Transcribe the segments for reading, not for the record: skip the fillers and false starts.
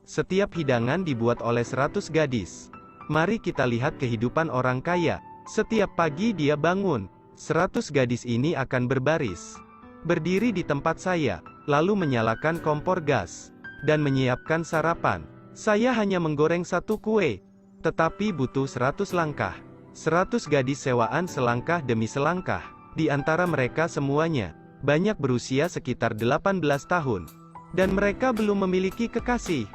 Setiap hidangan dibuat oleh 100 gadis. Mari kita lihat kehidupan orang kaya. Setiap pagi dia bangun, 100 gadis ini akan berbaris, berdiri di tempat saya, lalu menyalakan kompor gas, dan menyiapkan sarapan. Saya hanya menggoreng satu kue, tetapi butuh 100 langkah. 100 gadis sewaan selangkah demi selangkah. Di antara mereka semuanya, banyak berusia sekitar 18 tahun. Dan mereka belum memiliki kekasih.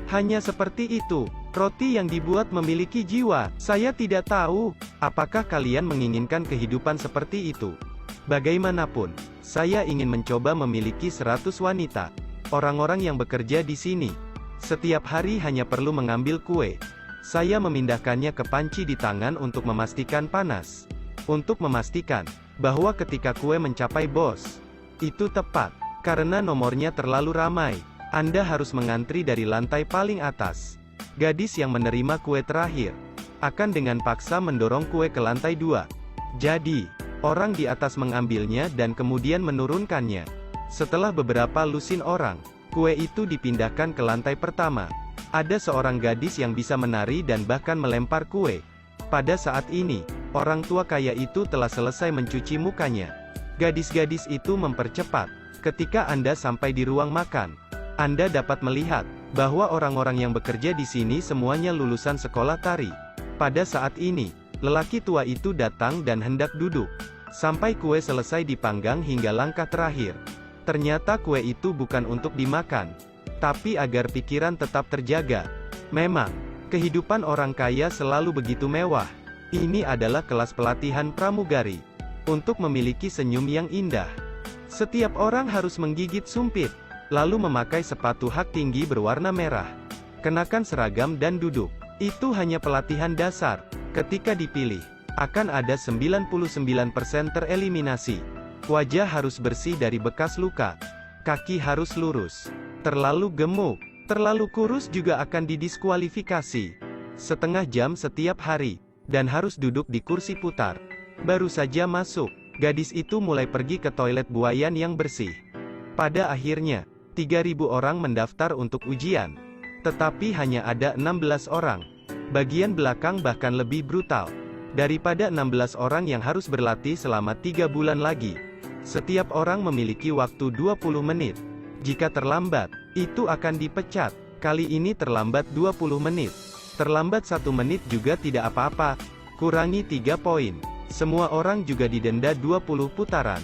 Hanya seperti itu, roti yang dibuat memiliki jiwa. Saya tidak tahu, apakah kalian menginginkan kehidupan seperti itu. Bagaimanapun, saya ingin mencoba memiliki 100 wanita. Orang-orang yang bekerja di sini, setiap hari hanya perlu mengambil kue. Saya memindahkannya ke panci di tangan untuk memastikan panas. Untuk memastikan bahwa ketika kue mencapai bos, itu tepat. Karena nomornya terlalu ramai, Anda harus mengantri dari lantai paling atas. Gadis yang menerima kue terakhir akan dengan paksa mendorong kue ke lantai 2. Jadi, orang di atas mengambilnya dan kemudian menurunkannya. Setelah beberapa lusin orang, kue itu dipindahkan ke lantai pertama. Ada seorang gadis yang bisa menari dan bahkan melempar kue. Pada saat ini, orang tua kaya itu telah selesai mencuci mukanya. Gadis-gadis itu mempercepat. Ketika Anda sampai di ruang makan, Anda dapat melihat bahwa orang-orang yang bekerja di sini semuanya lulusan sekolah tari. Pada saat ini, lelaki tua itu datang dan hendak duduk, sampai kue selesai dipanggang hingga langkah terakhir. Ternyata kue itu bukan untuk dimakan, tapi agar pikiran tetap terjaga. Memang, kehidupan orang kaya selalu begitu mewah. Ini adalah kelas pelatihan pramugari. Untuk memiliki senyum yang indah, setiap orang harus menggigit sumpit, lalu memakai sepatu hak tinggi berwarna merah, kenakan seragam dan duduk. Itu hanya pelatihan dasar. Ketika dipilih, akan ada 99% tereliminasi. Wajah harus bersih dari bekas luka. Kaki harus lurus. Terlalu gemuk, terlalu kurus juga akan didiskualifikasi. Setengah jam setiap hari, dan harus duduk di kursi putar. Baru saja masuk, gadis itu mulai pergi ke toilet buayan yang bersih. Pada akhirnya, 3.000 orang mendaftar untuk ujian. Tetapi hanya ada 16 orang. Bagian belakang bahkan lebih brutal. Daripada 16 orang yang harus berlatih selama 3 bulan lagi. Setiap orang memiliki waktu 20 menit. Jika terlambat, itu akan dipecat. Kali ini terlambat 20 menit. Terlambat 1 menit juga tidak apa-apa. Kurangi 3 poin. Semua orang juga didenda 20 putaran.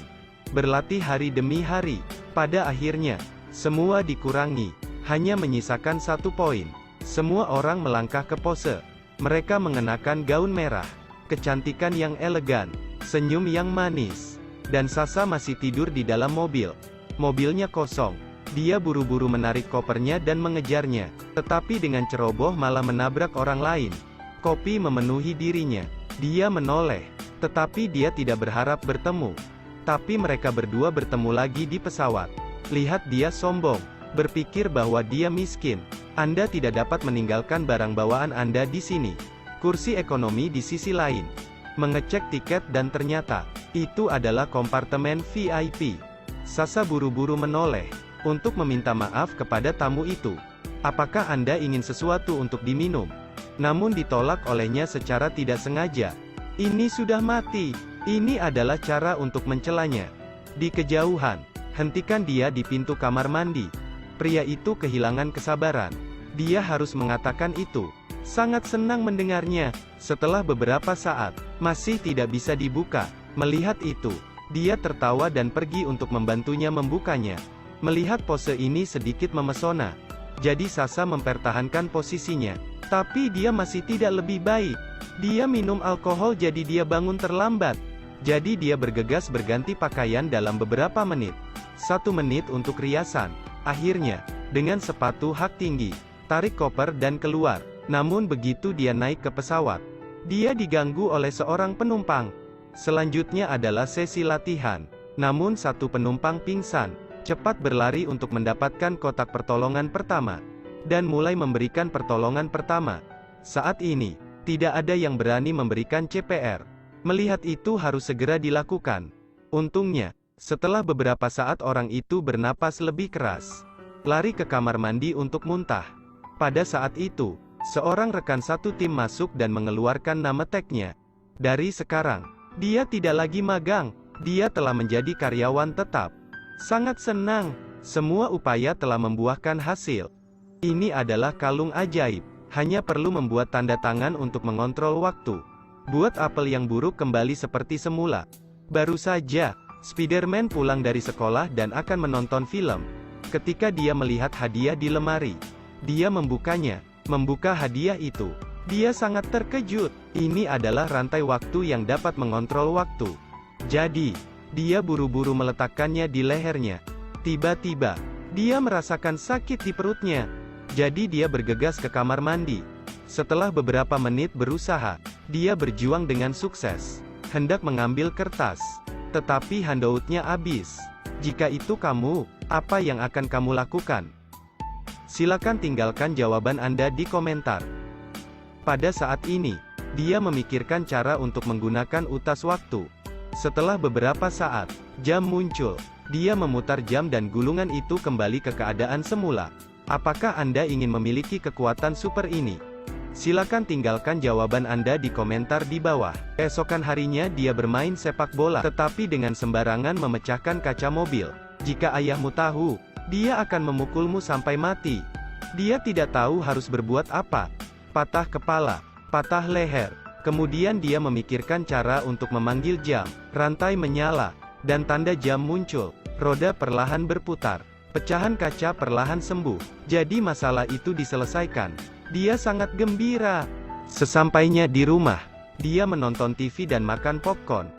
Berlatih hari demi hari. Pada akhirnya, semua dikurangi. Hanya menyisakan 1 poin. Semua orang melangkah ke pose. Mereka mengenakan gaun merah. Kecantikan yang elegan. Senyum yang manis. Dan Sasa masih tidur di dalam mobil. Mobilnya kosong. Dia buru-buru menarik kopernya dan mengejarnya. Tetapi dengan ceroboh malah menabrak orang lain. Kopi memenuhi dirinya. Dia menoleh. Tetapi dia tidak berharap bertemu. Tapi mereka berdua bertemu lagi di pesawat. Lihat dia sombong. Berpikir bahwa dia miskin. Anda tidak dapat meninggalkan barang bawaan Anda di sini. Kursi ekonomi di sisi lain. Mengecek tiket dan ternyata, itu adalah kompartemen VIP. Sasa buru-buru menoleh, untuk meminta maaf kepada tamu itu. Apakah Anda ingin sesuatu untuk diminum? Namun ditolak olehnya secara tidak sengaja. Ini sudah mati. Ini adalah cara untuk mencelanya. Di kejauhan, hentikan dia di pintu kamar mandi. Pria itu kehilangan kesabaran. Dia harus mengatakan itu. Sangat senang mendengarnya. Setelah beberapa saat, masih tidak bisa dibuka. Melihat itu, dia tertawa dan pergi untuk membantunya membukanya. Melihat pose ini sedikit memesona. Jadi Sasa mempertahankan posisinya. Tapi dia masih tidak lebih baik. Dia minum alkohol jadi dia bangun terlambat. Jadi dia bergegas berganti pakaian dalam beberapa menit. 1 menit untuk riasan. Akhirnya, dengan sepatu hak tinggi, tarik koper dan keluar. Namun begitu dia naik ke pesawat, dia diganggu oleh seorang penumpang. Selanjutnya adalah sesi latihan. Namun satu penumpang pingsan, cepat berlari untuk mendapatkan kotak pertolongan pertama. Dan mulai memberikan pertolongan pertama. Saat ini, tidak ada yang berani memberikan CPR. Melihat itu harus segera dilakukan. Untungnya, setelah beberapa saat orang itu bernapas lebih keras. Lari ke kamar mandi untuk muntah. Pada saat itu, seorang rekan satu tim masuk dan mengeluarkan nama tagnya. Dari sekarang, dia tidak lagi magang, dia telah menjadi karyawan tetap. Sangat senang, semua upaya telah membuahkan hasil. Ini adalah kalung ajaib, hanya perlu membuat tanda tangan untuk mengontrol waktu. Buat apel yang buruk kembali seperti semula. Baru saja, Spider-Man pulang dari sekolah dan akan menonton film. Ketika dia melihat hadiah di lemari, dia membukanya. Membuka hadiah itu, dia sangat terkejut. Ini adalah rantai waktu yang dapat mengontrol waktu. Jadi, dia buru-buru meletakkannya di lehernya. Tiba-tiba, dia merasakan sakit di perutnya. Jadi dia bergegas ke kamar mandi. Setelah beberapa menit berusaha, dia berjuang dengan sukses. Hendak mengambil kertas, tetapi handoutnya habis. Jika itu kamu, apa yang akan kamu lakukan? Silakan tinggalkan jawaban Anda di komentar. Pada saat ini, dia memikirkan cara untuk menggunakan utas waktu. Setelah beberapa saat, jam muncul. Dia memutar jam dan gulungan itu kembali ke keadaan semula. Apakah Anda ingin memiliki kekuatan super ini? Silakan tinggalkan jawaban Anda di komentar di bawah. Esokan harinya dia bermain sepak bola, tetapi dengan sembarangan memecahkan kaca mobil. Jika ayahmu tahu, dia akan memukulmu sampai mati. Dia tidak tahu harus berbuat apa. Patah kepala, patah leher. Kemudian dia memikirkan cara untuk memanggil jam. Rantai menyala, dan tanda jam muncul. Roda perlahan berputar. Pecahan kaca perlahan sembuh. Jadi masalah itu diselesaikan. Dia sangat gembira. Sesampainya di rumah, dia menonton TV dan makan popcorn.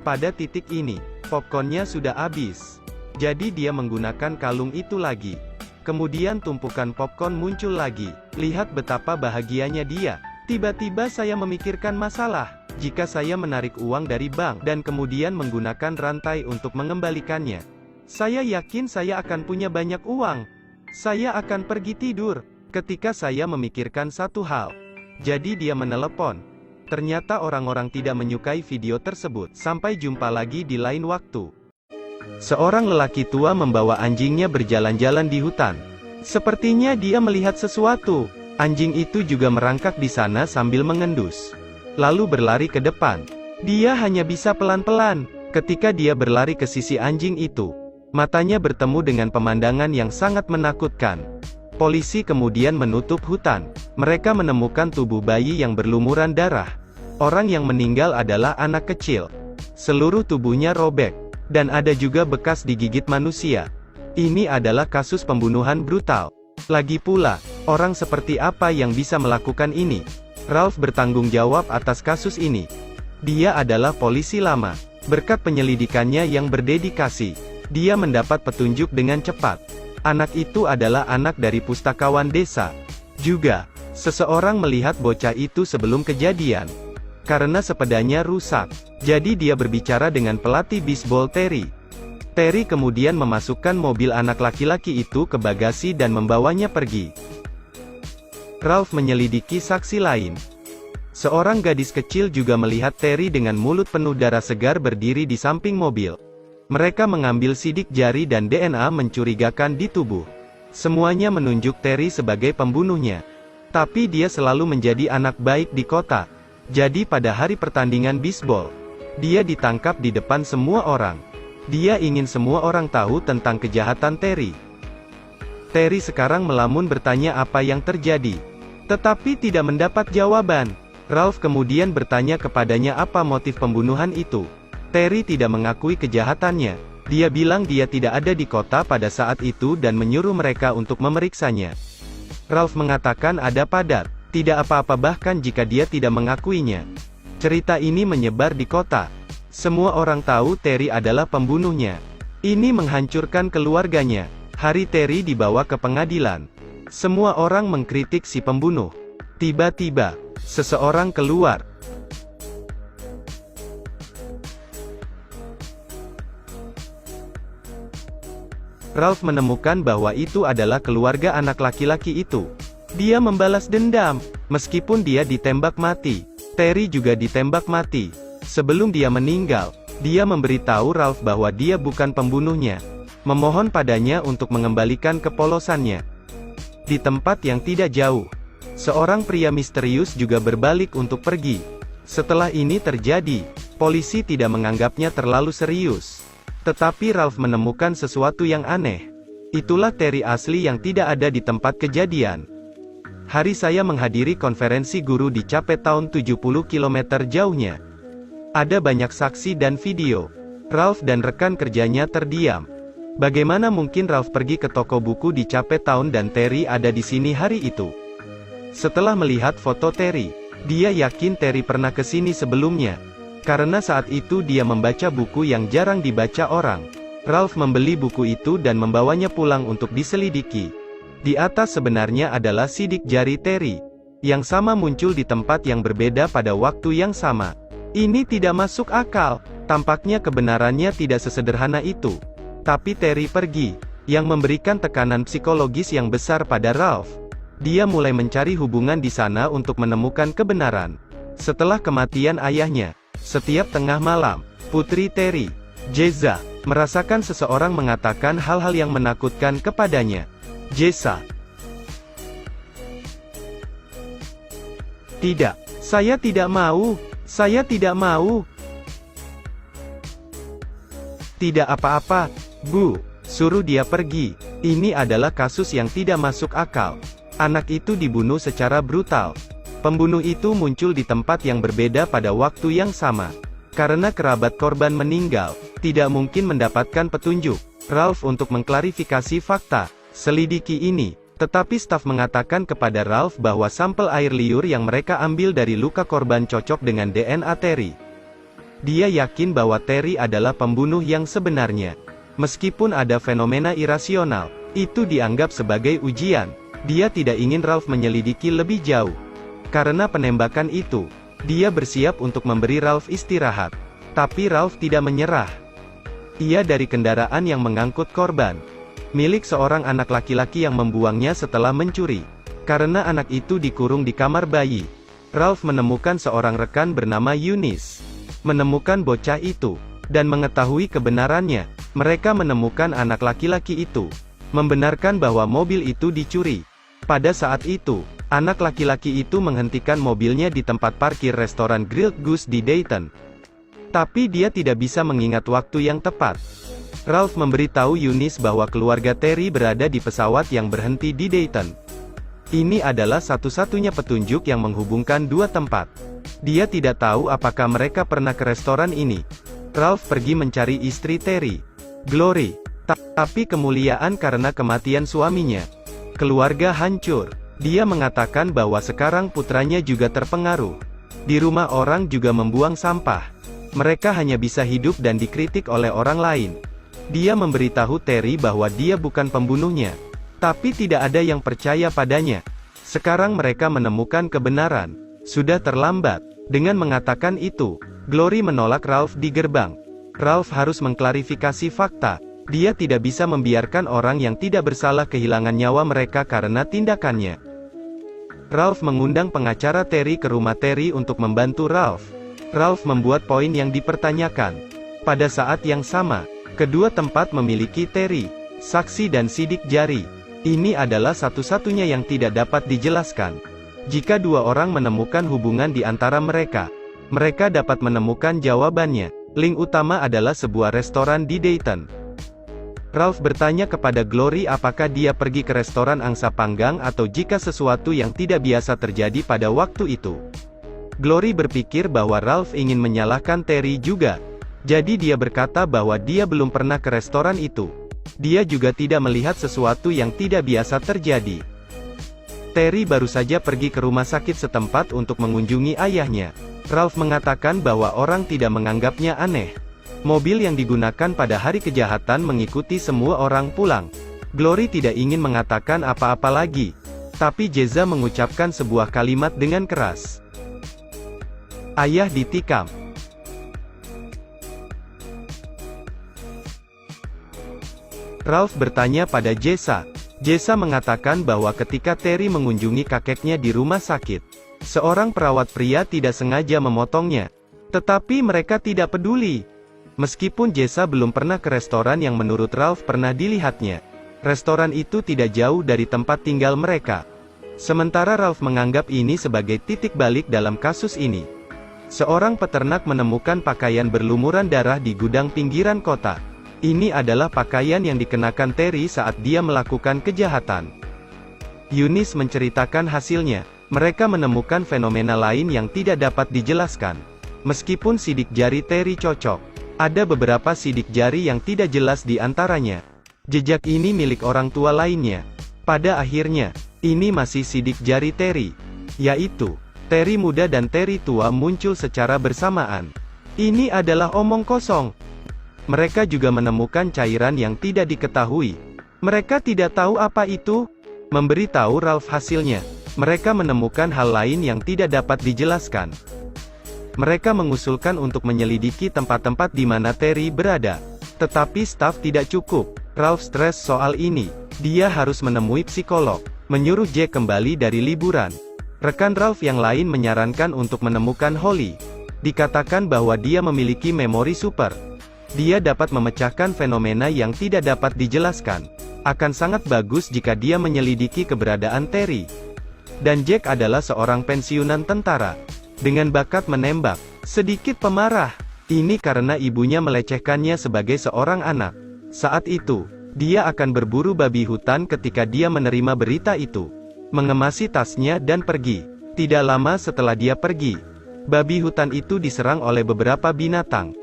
Pada titik ini, popcornnya sudah habis. Jadi dia menggunakan kalung itu lagi. Kemudian tumpukan popcorn muncul lagi. Lihat betapa bahagianya dia. Tiba-tiba saya memikirkan masalah. Jika saya menarik uang dari bank dan kemudian menggunakan rantai untuk mengembalikannya, saya yakin saya akan punya banyak uang. Saya akan pergi tidur. Ketika saya memikirkan satu hal. Jadi dia menelepon. Ternyata orang-orang tidak menyukai video tersebut. Sampai jumpa lagi di lain waktu. Seorang lelaki tua membawa anjingnya berjalan-jalan di hutan. Sepertinya dia melihat sesuatu. Anjing itu juga merangkak di sana sambil mengendus. Lalu berlari ke depan. Dia hanya bisa pelan-pelan. Ketika dia berlari ke sisi anjing itu, matanya bertemu dengan pemandangan yang sangat menakutkan. Polisi kemudian menutup hutan. Mereka menemukan tubuh bayi yang berlumuran darah. Orang yang meninggal adalah anak kecil. Seluruh tubuhnya robek. Dan ada juga bekas digigit manusia. Ini adalah kasus pembunuhan brutal. Lagi pula, orang seperti apa yang bisa melakukan ini? Ralph bertanggung jawab atas kasus ini. Dia adalah polisi lama. Berkat penyelidikannya yang berdedikasi, dia mendapat petunjuk dengan cepat. Anak itu adalah anak dari pustakawan desa. Juga, seseorang melihat bocah itu sebelum kejadian. Karena sepedanya rusak, jadi dia berbicara dengan pelatih bisbol Terry. Terry kemudian memasukkan mobil anak laki-laki itu ke bagasi dan membawanya pergi. Ralph menyelidiki saksi lain. Seorang gadis kecil juga melihat Terry dengan mulut penuh darah segar berdiri di samping mobil. Mereka mengambil sidik jari dan DNA mencurigakan di tubuh. Semuanya menunjuk Terry sebagai pembunuhnya. Tapi dia selalu menjadi anak baik di kota. Jadi pada hari pertandingan bisbol, dia ditangkap di depan semua orang. Dia ingin semua orang tahu tentang kejahatan Terry. Terry sekarang melamun bertanya apa yang terjadi. Tetapi tidak mendapat jawaban. Ralph kemudian bertanya kepadanya apa motif pembunuhan itu. Terry tidak mengakui kejahatannya. Dia bilang dia tidak ada di kota pada saat itu dan menyuruh mereka untuk memeriksanya. Ralph mengatakan ada padat. Tidak apa-apa bahkan jika dia tidak mengakuinya. Cerita ini menyebar di kota. Semua orang tahu Terry adalah pembunuhnya. Ini menghancurkan keluarganya. Hari Terry dibawa ke pengadilan. Semua orang mengkritik si pembunuh. Tiba-tiba, seseorang keluar. Ralph menemukan bahwa itu adalah keluarga anak laki-laki itu. Dia membalas dendam, meskipun dia ditembak mati. Terry juga ditembak mati. Sebelum dia meninggal, dia memberitahu Ralph bahwa dia bukan pembunuhnya. Memohon padanya untuk mengembalikan kepolosannya. Di tempat yang tidak jauh, seorang pria misterius juga berbalik untuk pergi. Setelah ini terjadi, polisi tidak menganggapnya terlalu serius. Tetapi Ralph menemukan sesuatu yang aneh. Itulah Terry asli yang tidak ada di tempat kejadian. Hari saya menghadiri konferensi guru di Cape Town 70 km jauhnya. Ada banyak saksi dan video. Ralph dan rekan kerjanya terdiam. Bagaimana mungkin Ralph pergi ke toko buku di Cape Town dan Terry ada di sini hari itu? Setelah melihat foto Terry, dia yakin Terry pernah ke sini sebelumnya. Karena saat itu dia membaca buku yang jarang dibaca orang. Ralph membeli buku itu dan membawanya pulang untuk diselidiki. Di atas sebenarnya adalah sidik jari Terry, yang sama muncul di tempat yang berbeda pada waktu yang sama. Ini tidak masuk akal. Tampaknya kebenarannya tidak sesederhana itu. Tapi Terry pergi, yang memberikan tekanan psikologis yang besar pada Ralph. Dia mulai mencari hubungan di sana untuk menemukan kebenaran. Setelah kematian ayahnya, setiap tengah malam, putri Terry, Jessa, merasakan seseorang mengatakan hal-hal yang menakutkan kepadanya. Jessa. Tidak, saya tidak mau. Saya tidak mau. Tidak apa-apa, Bu. Suruh dia pergi. Ini adalah kasus yang tidak masuk akal. Anak itu dibunuh secara brutal. Pembunuh itu muncul di tempat yang berbeda pada waktu yang sama. Karena kerabat korban meninggal, tidak mungkin mendapatkan petunjuk Ralph untuk mengklarifikasi fakta selidiki ini. Tetapi staf mengatakan kepada Ralph bahwa sampel air liur yang mereka ambil dari luka korban cocok dengan DNA Terry. Dia yakin bahwa Terry adalah pembunuh yang sebenarnya. Meskipun ada fenomena irasional, itu dianggap sebagai ujian. Dia tidak ingin Ralph menyelidiki lebih jauh. Karena penembakan itu, dia bersiap untuk memberi Ralph istirahat. Tapi Ralph tidak menyerah. Ia dari kendaraan yang mengangkut korban, milik seorang anak laki-laki yang membuangnya setelah mencuri. Karena anak itu dikurung di kamar bayi, Ralph menemukan seorang rekan bernama Eunice. Menemukan bocah itu, dan mengetahui kebenarannya. Mereka menemukan anak laki-laki itu, membenarkan bahwa mobil itu dicuri. Pada saat itu, anak laki-laki itu menghentikan mobilnya di tempat parkir restoran Grilled Goose di Dayton. Tapi dia tidak bisa mengingat waktu yang tepat. Ralph memberitahu Eunice bahwa keluarga Terry berada di pesawat yang berhenti di Dayton. Ini adalah satu-satunya petunjuk yang menghubungkan dua tempat. Dia tidak tahu apakah mereka pernah ke restoran ini. Ralph pergi mencari istri Terry, Glory. Tapi kemuliaan karena kematian suaminya. Keluarga hancur. Dia mengatakan bahwa sekarang putranya juga terpengaruh. Di rumah orang juga membuang sampah. Mereka hanya bisa hidup dan dikritik oleh orang lain. Dia memberitahu Terry bahwa dia bukan pembunuhnya. Tapi tidak ada yang percaya padanya. Sekarang mereka menemukan kebenaran. Sudah terlambat. Dengan mengatakan itu, Glory menolak Ralph di gerbang. Ralph harus mengklarifikasi fakta. Dia tidak bisa membiarkan orang yang tidak bersalah kehilangan nyawa mereka karena tindakannya. Ralph mengundang pengacara Terry ke rumah Terry untuk membantu Ralph. Ralph membuat poin yang dipertanyakan. Pada saat yang sama, kedua tempat memiliki Terry, saksi dan sidik jari. Ini adalah satu-satunya yang tidak dapat dijelaskan. Jika dua orang menemukan hubungan di antara mereka, mereka dapat menemukan jawabannya. Link utama adalah sebuah restoran di Dayton. Ralph bertanya kepada Glory apakah dia pergi ke restoran angsa panggang atau jika sesuatu yang tidak biasa terjadi pada waktu itu. Glory berpikir bahwa Ralph ingin menyalahkan Terry juga. Jadi dia berkata bahwa dia belum pernah ke restoran itu. Dia juga tidak melihat sesuatu yang tidak biasa terjadi. Terry baru saja pergi ke rumah sakit setempat untuk mengunjungi ayahnya. Ralph mengatakan bahwa orang tidak menganggapnya aneh. Mobil yang digunakan pada hari kejahatan mengikuti semua orang pulang. Glory tidak ingin mengatakan apa-apa lagi. Tapi Jessa mengucapkan sebuah kalimat dengan keras. Ayah ditikam. Ralph bertanya pada Jessa. Jessa mengatakan bahwa ketika Terry mengunjungi kakeknya di rumah sakit, seorang perawat pria tidak sengaja memotongnya. Tetapi mereka tidak peduli. Meskipun Jessa belum pernah ke restoran yang menurut Ralph pernah dilihatnya, Restoran itu tidak jauh dari tempat tinggal mereka. Sementara Ralph menganggap ini sebagai titik balik dalam kasus ini. Seorang peternak menemukan pakaian berlumuran darah di gudang pinggiran kota. Ini adalah pakaian yang dikenakan Terry saat dia melakukan kejahatan. Eunice menceritakan hasilnya. Mereka menemukan fenomena lain yang tidak dapat dijelaskan. Meskipun sidik jari Terry cocok, ada beberapa sidik jari yang tidak jelas di antaranya. Jejak ini milik orang tua lainnya. Pada akhirnya, ini masih sidik jari Terry. Yaitu, Terry muda dan Terry tua muncul secara bersamaan. Ini adalah omong kosong. Mereka juga menemukan cairan yang tidak diketahui. Mereka tidak tahu apa itu. Memberitahu Ralph hasilnya. Mereka menemukan hal lain yang tidak dapat dijelaskan. Mereka mengusulkan untuk menyelidiki tempat-tempat di mana Terry berada. Tetapi staf tidak cukup. Ralph stres soal ini. Dia harus menemui psikolog. Menyuruh Jack kembali dari liburan. Rekan Ralph yang lain menyarankan untuk menemukan Holly. Dikatakan bahwa dia memiliki memori super. Dia dapat memecahkan fenomena yang tidak dapat dijelaskan. Akan sangat bagus jika dia menyelidiki keberadaan Terry. Dan Jack adalah seorang pensiunan tentara. Dengan bakat menembak. Sedikit pemarah. Ini karena ibunya melecehkannya sebagai seorang anak. Saat itu, dia akan berburu babi hutan ketika dia menerima berita itu. Mengemasi tasnya dan pergi. Tidak lama setelah dia pergi, babi hutan itu diserang oleh beberapa binatang.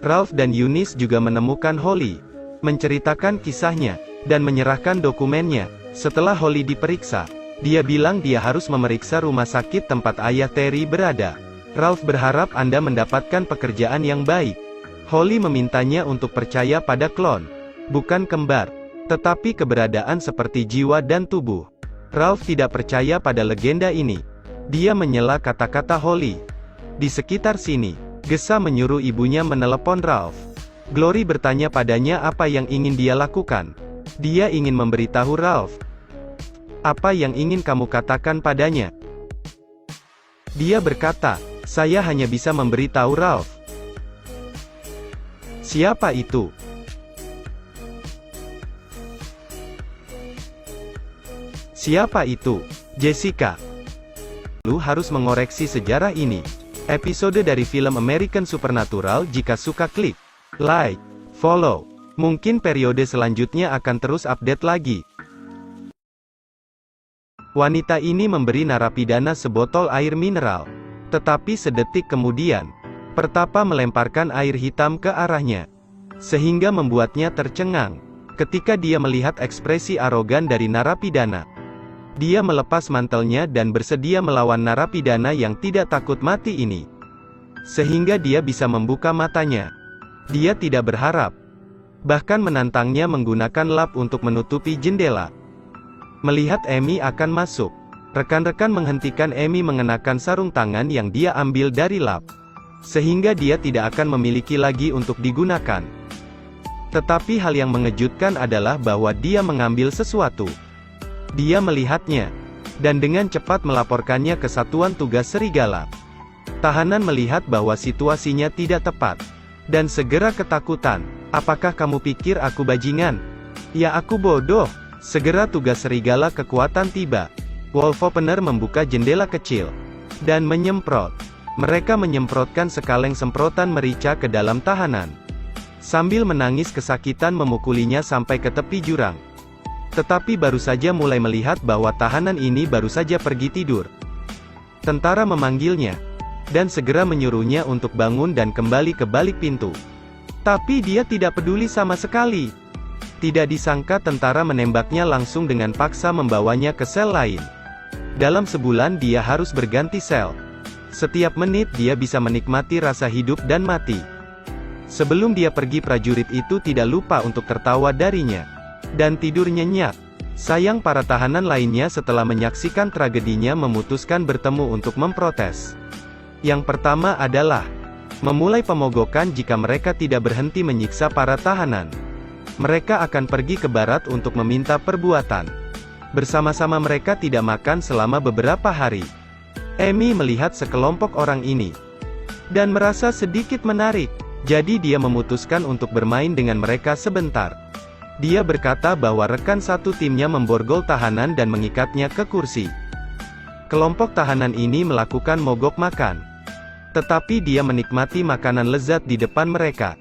Ralph dan Eunice juga menemukan Holly, menceritakan kisahnya, dan menyerahkan dokumennya. Setelah Holly diperiksa, dia bilang dia harus memeriksa rumah sakit tempat ayah Terry berada. Ralph berharap Anda mendapatkan pekerjaan yang baik. Holly memintanya untuk percaya pada klon, bukan kembar, tetapi keberadaan seperti jiwa dan tubuh. Ralph tidak percaya pada legenda ini. Dia menyela kata-kata Holly. Di sekitar sini, Gesa menyuruh ibunya menelepon Ralph. Glory bertanya padanya apa yang ingin dia lakukan. Dia ingin memberitahu Ralph. Apa yang ingin kamu katakan padanya? Dia berkata, saya hanya bisa memberitahu Ralph. Siapa itu? Siapa itu? Jessica. Lu harus mengoreksi sejarah ini. Episode dari film American Supernatural. Jika suka klik like, follow. Mungkin periode selanjutnya akan terus update lagi. Wanita ini memberi narapidana sebotol air mineral. Tetapi sedetik kemudian, Pertapa melemparkan air hitam ke arahnya. Sehingga membuatnya tercengang. Ketika dia melihat ekspresi arogan dari narapidana, dia melepas mantelnya dan bersedia melawan narapidana yang tidak takut mati ini. Sehingga dia bisa membuka matanya. Dia tidak berharap. Bahkan menantangnya menggunakan lap untuk menutupi jendela. Melihat Amy akan masuk, rekan-rekan menghentikan Amy mengenakan sarung tangan yang dia ambil dari lap. Sehingga dia tidak akan memiliki lagi untuk digunakan. Tetapi hal yang mengejutkan adalah bahwa dia mengambil sesuatu. Dia melihatnya, dan dengan cepat melaporkannya ke Satuan Tugas Serigala. Tahanan melihat bahwa situasinya tidak tepat, dan segera ketakutan. Apakah kamu pikir aku bajingan? Ya aku bodoh. Segera tugas serigala kekuatan tiba. Wolf Opener membuka jendela kecil, dan menyemprot. Mereka menyemprotkan sekaleng semprotan merica ke dalam tahanan. Sambil menangis kesakitan memukulinya sampai ke tepi jurang. Tetapi baru saja mulai melihat bahwa tahanan ini baru saja pergi tidur. Tentara memanggilnya, dan segera menyuruhnya untuk bangun dan kembali ke balik pintu. Tapi dia tidak peduli sama sekali. Tidak disangka tentara menembaknya langsung dengan paksa membawanya ke sel lain. Dalam sebulan dia harus berganti sel. Setiap menit dia bisa menikmati rasa hidup dan mati. Sebelum dia pergi prajurit itu tidak lupa untuk tertawa darinya. Dan tidur nyenyak. Sayang para tahanan lainnya setelah menyaksikan tragedinya memutuskan bertemu untuk memprotes. Yang pertama adalah memulai pemogokan jika mereka tidak berhenti menyiksa para tahanan. Mereka akan pergi ke barat untuk meminta perbuatan. Bersama-sama mereka tidak makan selama beberapa hari. Amy melihat sekelompok orang ini, dan merasa sedikit menarik. Jadi dia memutuskan untuk bermain dengan mereka sebentar. Dia berkata bahwa rekan satu timnya memborgol tahanan dan mengikatnya ke kursi. Kelompok tahanan ini melakukan mogok makan. Tetapi dia menikmati makanan lezat di depan mereka.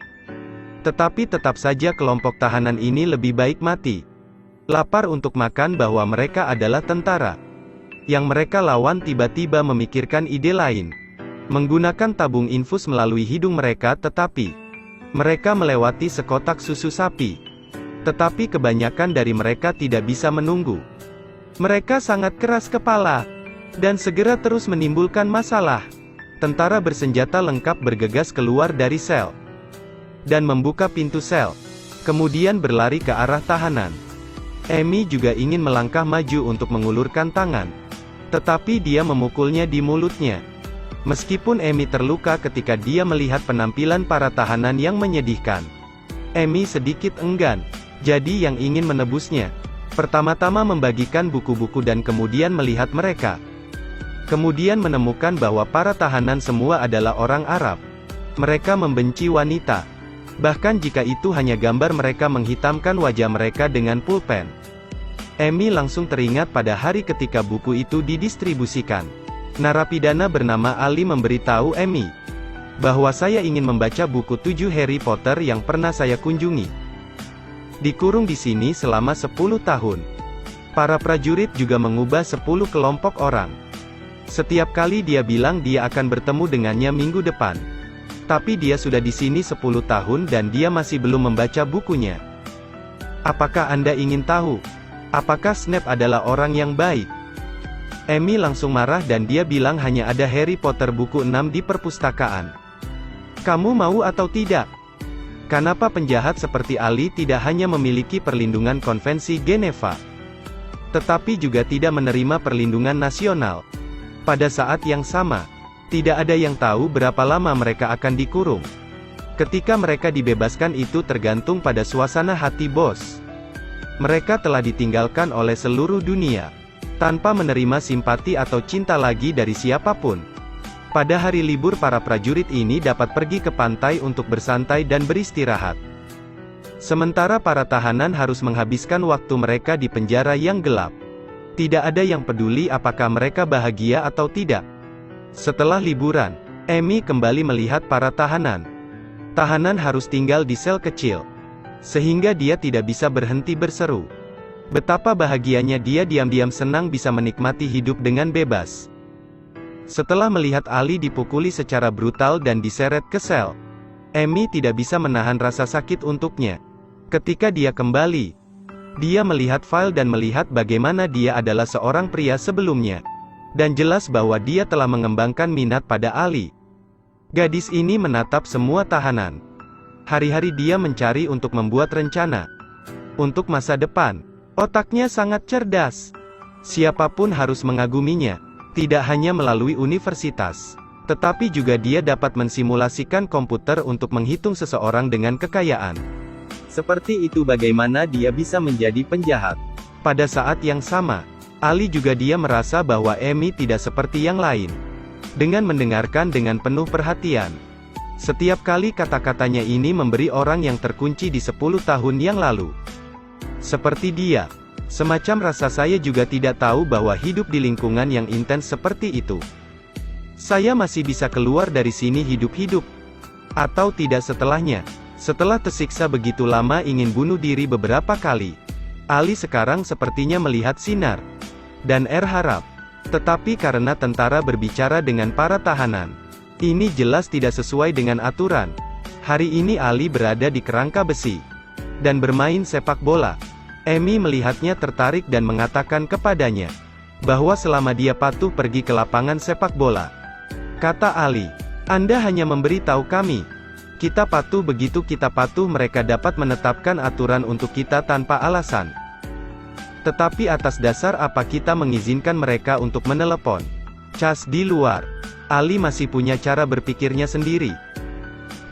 Tetapi tetap saja kelompok tahanan ini lebih baik mati. Lapar untuk makan bahwa mereka adalah tentara. Yang mereka lawan tiba-tiba memikirkan ide lain. Menggunakan tabung infus melalui hidung mereka, tetapi mereka melewati sekotak susu sapi. Tetapi kebanyakan dari mereka tidak bisa menunggu. Mereka sangat keras kepala. Dan segera terus menimbulkan masalah. Tentara bersenjata lengkap bergegas keluar dari sel. Dan membuka pintu sel. Kemudian berlari ke arah tahanan. Amy juga ingin melangkah maju untuk mengulurkan tangan. Tetapi dia memukulnya di mulutnya. Meskipun Amy terluka ketika dia melihat penampilan para tahanan yang menyedihkan. Amy sedikit enggan. Jadi yang ingin menebusnya. Pertama-tama membagikan buku-buku dan kemudian melihat mereka. Kemudian menemukan bahwa para tahanan semua adalah orang Arab. Mereka membenci wanita. Bahkan jika itu hanya gambar mereka menghitamkan wajah mereka dengan pulpen. Amy langsung teringat pada hari ketika buku itu didistribusikan. Narapidana bernama Ali memberitahu Amy bahwa saya ingin membaca buku 7 Harry Potter yang pernah saya kunjungi. Dikurung di sini selama 10 tahun. Para prajurit juga mengubah 10 kelompok orang. Setiap kali dia bilang dia akan bertemu dengannya minggu depan. Tapi dia sudah di sini 10 tahun dan dia masih belum membaca bukunya. Apakah Anda ingin tahu? Apakah Snape adalah orang yang baik? Amy langsung marah dan dia bilang hanya ada Harry Potter buku 6 di perpustakaan. Kamu mau atau tidak? Kenapa penjahat seperti Ali tidak hanya memiliki perlindungan konvensi Geneva, tetapi juga tidak menerima perlindungan nasional? Pada saat yang sama, tidak ada yang tahu berapa lama mereka akan dikurung. Ketika mereka dibebaskan itu tergantung pada suasana hati bos. Mereka telah ditinggalkan oleh seluruh dunia, tanpa menerima simpati atau cinta lagi dari siapapun. Pada hari libur para prajurit ini dapat pergi ke pantai untuk bersantai dan beristirahat. Sementara para tahanan harus menghabiskan waktu mereka di penjara yang gelap. Tidak ada yang peduli apakah mereka bahagia atau tidak. Setelah liburan, Amy kembali melihat para tahanan. Tahanan harus tinggal di sel kecil. Sehingga dia tidak bisa berhenti berseru. Betapa bahagianya dia diam-diam senang bisa menikmati hidup dengan bebas. Setelah melihat Ali dipukuli secara brutal dan diseret ke sel, Amy tidak bisa menahan rasa sakit untuknya. Ketika dia kembali, dia melihat file dan melihat bagaimana dia adalah seorang pria sebelumnya. Dan jelas bahwa dia telah mengembangkan minat pada Ali. Gadis ini menatap semua tahanan. Hari-hari dia mencari untuk membuat rencana. Untuk masa depan. Otaknya sangat cerdas. Siapapun harus mengaguminya. Tidak hanya melalui universitas. Tetapi juga dia dapat mensimulasikan komputer untuk menghitung seseorang dengan kekayaan. Seperti itu bagaimana dia bisa menjadi penjahat. Pada saat yang sama, Ali juga dia merasa bahwa Amy tidak seperti yang lain. Dengan mendengarkan dengan penuh perhatian. Setiap kali kata-katanya ini memberi orang yang terkunci di 10 tahun yang lalu. Seperti dia. Semacam rasa saya juga tidak tahu bahwa hidup di lingkungan yang intens seperti itu. Saya masih bisa keluar dari sini hidup-hidup. Atau tidak setelahnya. Setelah tersiksa begitu lama ingin bunuh diri beberapa kali. Ali sekarang sepertinya melihat sinar. Dan harap. Tetapi karena tentara berbicara dengan para tahanan. Ini jelas tidak sesuai dengan aturan. Hari ini Ali berada di kerangka besi. Dan bermain sepak bola. Amy melihatnya tertarik dan mengatakan kepadanya. Bahwa selama dia patuh pergi ke lapangan sepak bola. Kata Ali. Anda hanya memberitahu kami. Kita patuh begitu kita patuh mereka dapat menetapkan aturan untuk kita tanpa alasan. Tetapi atas dasar apa kita mengizinkan mereka untuk menelepon? Cas di luar. Ali masih punya cara berpikirnya sendiri.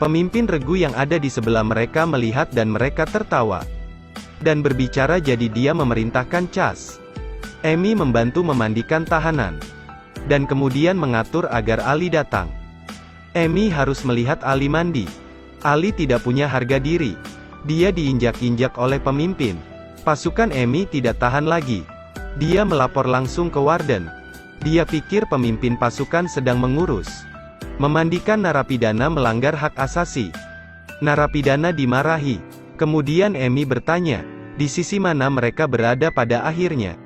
Pemimpin regu yang ada di sebelah mereka melihat dan mereka tertawa. Dan berbicara jadi dia memerintahkan Cas. Amy membantu memandikan tahanan. Dan kemudian mengatur agar Ali datang. Amy harus melihat Ali mandi. Ali tidak punya harga diri. Dia diinjak-injak oleh pemimpin. Pasukan Amy tidak tahan lagi. Dia melapor langsung ke warden. Dia pikir pemimpin pasukan sedang mengurus memandikan narapidana melanggar hak asasi. Narapidana dimarahi. Kemudian Amy bertanya, di sisi mana mereka berada pada akhirnya.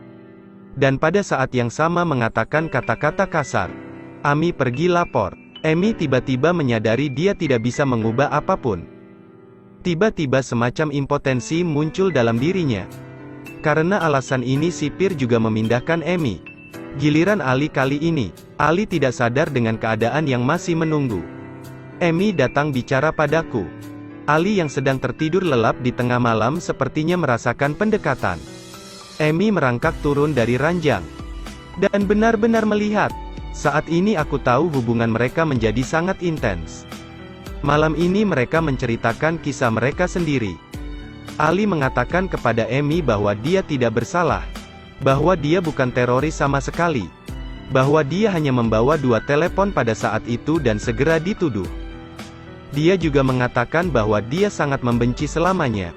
Dan pada saat yang sama mengatakan kata-kata kasar. Amy pergi lapor. Amy tiba-tiba menyadari dia tidak bisa mengubah apapun. Tiba-tiba semacam impotensi muncul dalam dirinya. Karena alasan ini sipir juga memindahkan Amy. Giliran Ali kali ini. Ali tidak sadar dengan keadaan yang masih menunggu. Amy datang bicara padaku. Ali yang sedang tertidur lelap di tengah malam sepertinya merasakan pendekatan. Amy merangkak turun dari ranjang. Dan benar-benar melihat. Saat ini aku tahu hubungan mereka menjadi sangat intens. Malam ini mereka menceritakan kisah mereka sendiri. Ali mengatakan kepada Amy bahwa dia tidak bersalah. Bahwa dia bukan teroris sama sekali. Bahwa dia hanya membawa 2 telepon pada saat itu dan segera dituduh. Dia juga mengatakan bahwa dia sangat membenci selamanya.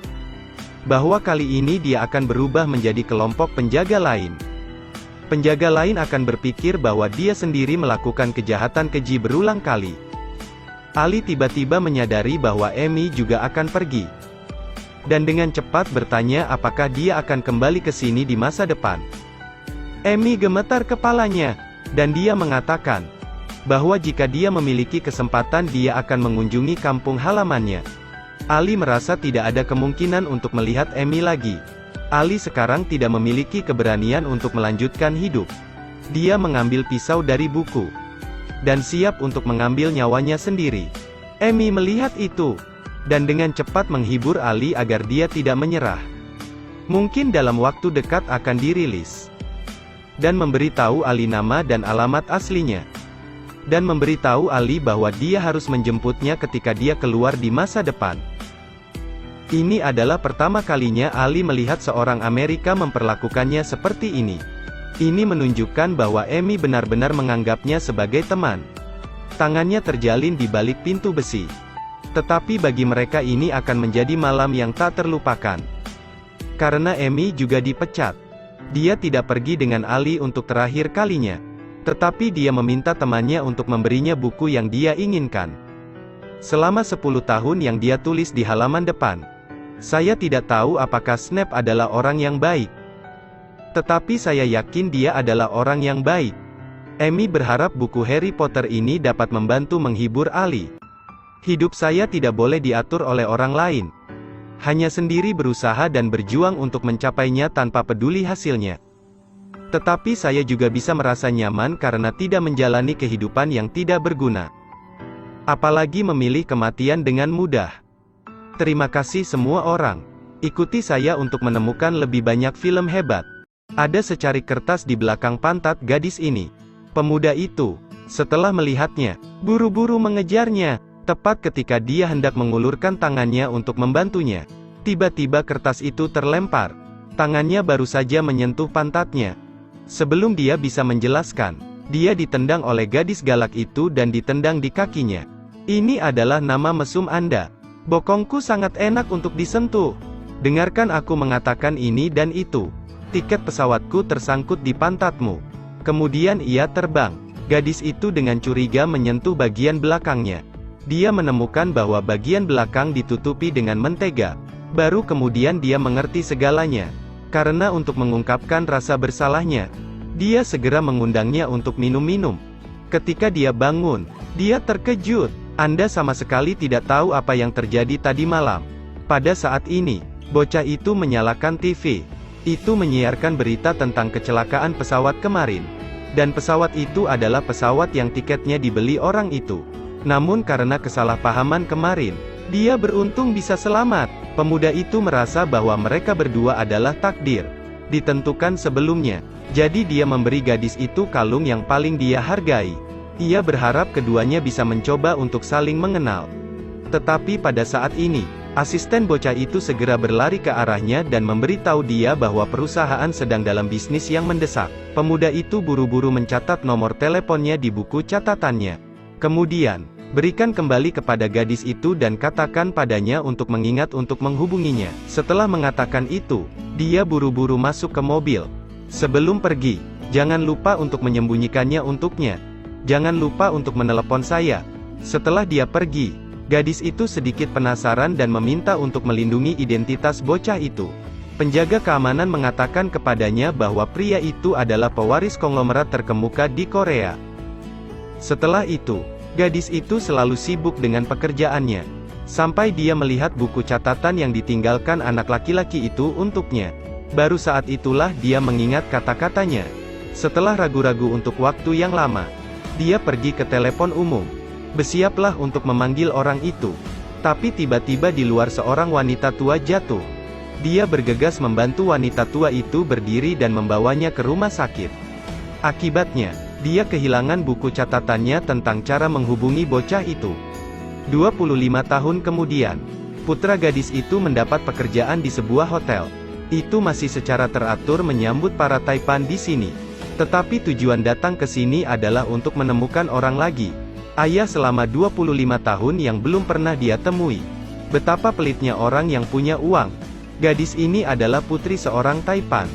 Bahwa kali ini dia akan berubah menjadi kelompok penjaga lain. Penjaga lain akan berpikir bahwa dia sendiri melakukan kejahatan keji berulang kali. Ali tiba-tiba menyadari bahwa Amy juga akan pergi. Dan dengan cepat bertanya apakah dia akan kembali ke sini di masa depan. Amy gemetar kepalanya, dan dia mengatakan bahwa jika dia memiliki kesempatan dia akan mengunjungi kampung halamannya. Ali merasa tidak ada kemungkinan untuk melihat Amy lagi. Ali sekarang tidak memiliki keberanian untuk melanjutkan hidup. Dia mengambil pisau dari buku dan siap untuk mengambil nyawanya sendiri. Amy melihat itu dan dengan cepat menghibur Ali agar dia tidak menyerah. Mungkin dalam waktu dekat akan dirilis. Dan memberitahu Ali nama dan alamat aslinya. Dan memberitahu Ali bahwa dia harus menjemputnya ketika dia keluar di masa depan. Ini adalah pertama kalinya Ali melihat seorang Amerika memperlakukannya seperti ini. Ini menunjukkan bahwa Amy benar-benar menganggapnya sebagai teman. Tangannya terjalin di balik pintu besi. Tetapi bagi mereka ini akan menjadi malam yang tak terlupakan. Karena Amy juga dipecat. Dia tidak pergi dengan Ali untuk terakhir kalinya. Tetapi dia meminta temannya untuk memberinya buku yang dia inginkan. Selama 10 tahun yang dia tulis di halaman depan. Saya tidak tahu apakah Snape adalah orang yang baik. Tetapi saya yakin dia adalah orang yang baik. Amy berharap buku Harry Potter ini dapat membantu menghibur Ali. Hidup saya tidak boleh diatur oleh orang lain. Hanya sendiri berusaha dan berjuang untuk mencapainya tanpa peduli hasilnya. Tetapi saya juga bisa merasa nyaman karena tidak menjalani kehidupan yang tidak berguna. Apalagi memilih kematian dengan mudah. Terima kasih semua orang. Ikuti saya untuk menemukan lebih banyak film hebat. Ada secari kertas di belakang pantat gadis ini. Pemuda itu, setelah melihatnya, buru-buru mengejarnya. Tepat ketika dia hendak mengulurkan tangannya untuk membantunya, tiba-tiba kertas itu terlempar. Tangannya baru saja menyentuh pantatnya. Sebelum dia bisa menjelaskan, dia ditendang oleh gadis galak itu dan ditendang di kakinya. Ini adalah nama mesum Anda. Bokongku sangat enak untuk disentuh. Dengarkan aku mengatakan ini dan itu. Tiket pesawatku tersangkut di pantatmu. Kemudian ia terbang. Gadis itu dengan curiga menyentuh bagian belakangnya. Dia menemukan bahwa bagian belakang ditutupi dengan mentega. Baru kemudian dia mengerti segalanya. Karena untuk mengungkapkan rasa bersalahnya, dia segera mengundangnya untuk minum-minum. Ketika dia bangun, dia terkejut. Anda sama sekali tidak tahu apa yang terjadi tadi malam. Pada saat ini, bocah itu menyalakan TV. Itu menyiarkan berita tentang kecelakaan pesawat kemarin. Dan pesawat itu adalah pesawat yang tiketnya dibeli orang itu. Namun karena kesalahpahaman kemarin, dia beruntung bisa selamat. Pemuda itu merasa bahwa mereka berdua adalah takdir ditentukan sebelumnya. Jadi dia memberi gadis itu kalung yang paling dia hargai. Ia berharap keduanya bisa mencoba untuk saling mengenal. Tetapi pada saat ini, asisten bocah itu segera berlari ke arahnya dan memberitahu dia bahwa perusahaan sedang dalam bisnis yang mendesak. Pemuda itu buru-buru mencatat nomor teleponnya di buku catatannya. Kemudian, Berikan kembali kepada gadis itu dan katakan padanya untuk mengingat untuk menghubunginya. Setelah mengatakan itu, dia buru-buru masuk ke mobil. Sebelum pergi, jangan lupa untuk menyembunyikannya untuknya. Jangan lupa untuk menelepon saya. Setelah dia pergi, gadis itu sedikit penasaran dan meminta untuk melindungi identitas bocah itu. Penjaga keamanan mengatakan kepadanya bahwa pria itu adalah pewaris konglomerat terkemuka di Korea. Setelah itu, gadis itu selalu sibuk dengan pekerjaannya, sampai dia melihat buku catatan yang ditinggalkan anak laki-laki itu untuknya. Baru saat itulah dia mengingat kata-katanya. Setelah ragu-ragu untuk waktu yang lama, dia pergi ke telepon umum. Bersiaplah untuk memanggil orang itu. Tapi tiba-tiba di luar seorang wanita tua jatuh. Dia bergegas membantu wanita tua itu berdiri dan membawanya ke rumah sakit. Akibatnya, dia kehilangan buku catatannya tentang cara menghubungi bocah itu. 25 tahun kemudian, putra gadis itu mendapat pekerjaan di sebuah hotel. Itu masih secara teratur menyambut para taipan di sini. Tetapi tujuan datang ke sini adalah untuk menemukan orang lagi. Ayah selama 25 tahun yang belum pernah dia temui. Betapa pelitnya orang yang punya uang. Gadis ini adalah putri seorang taipan.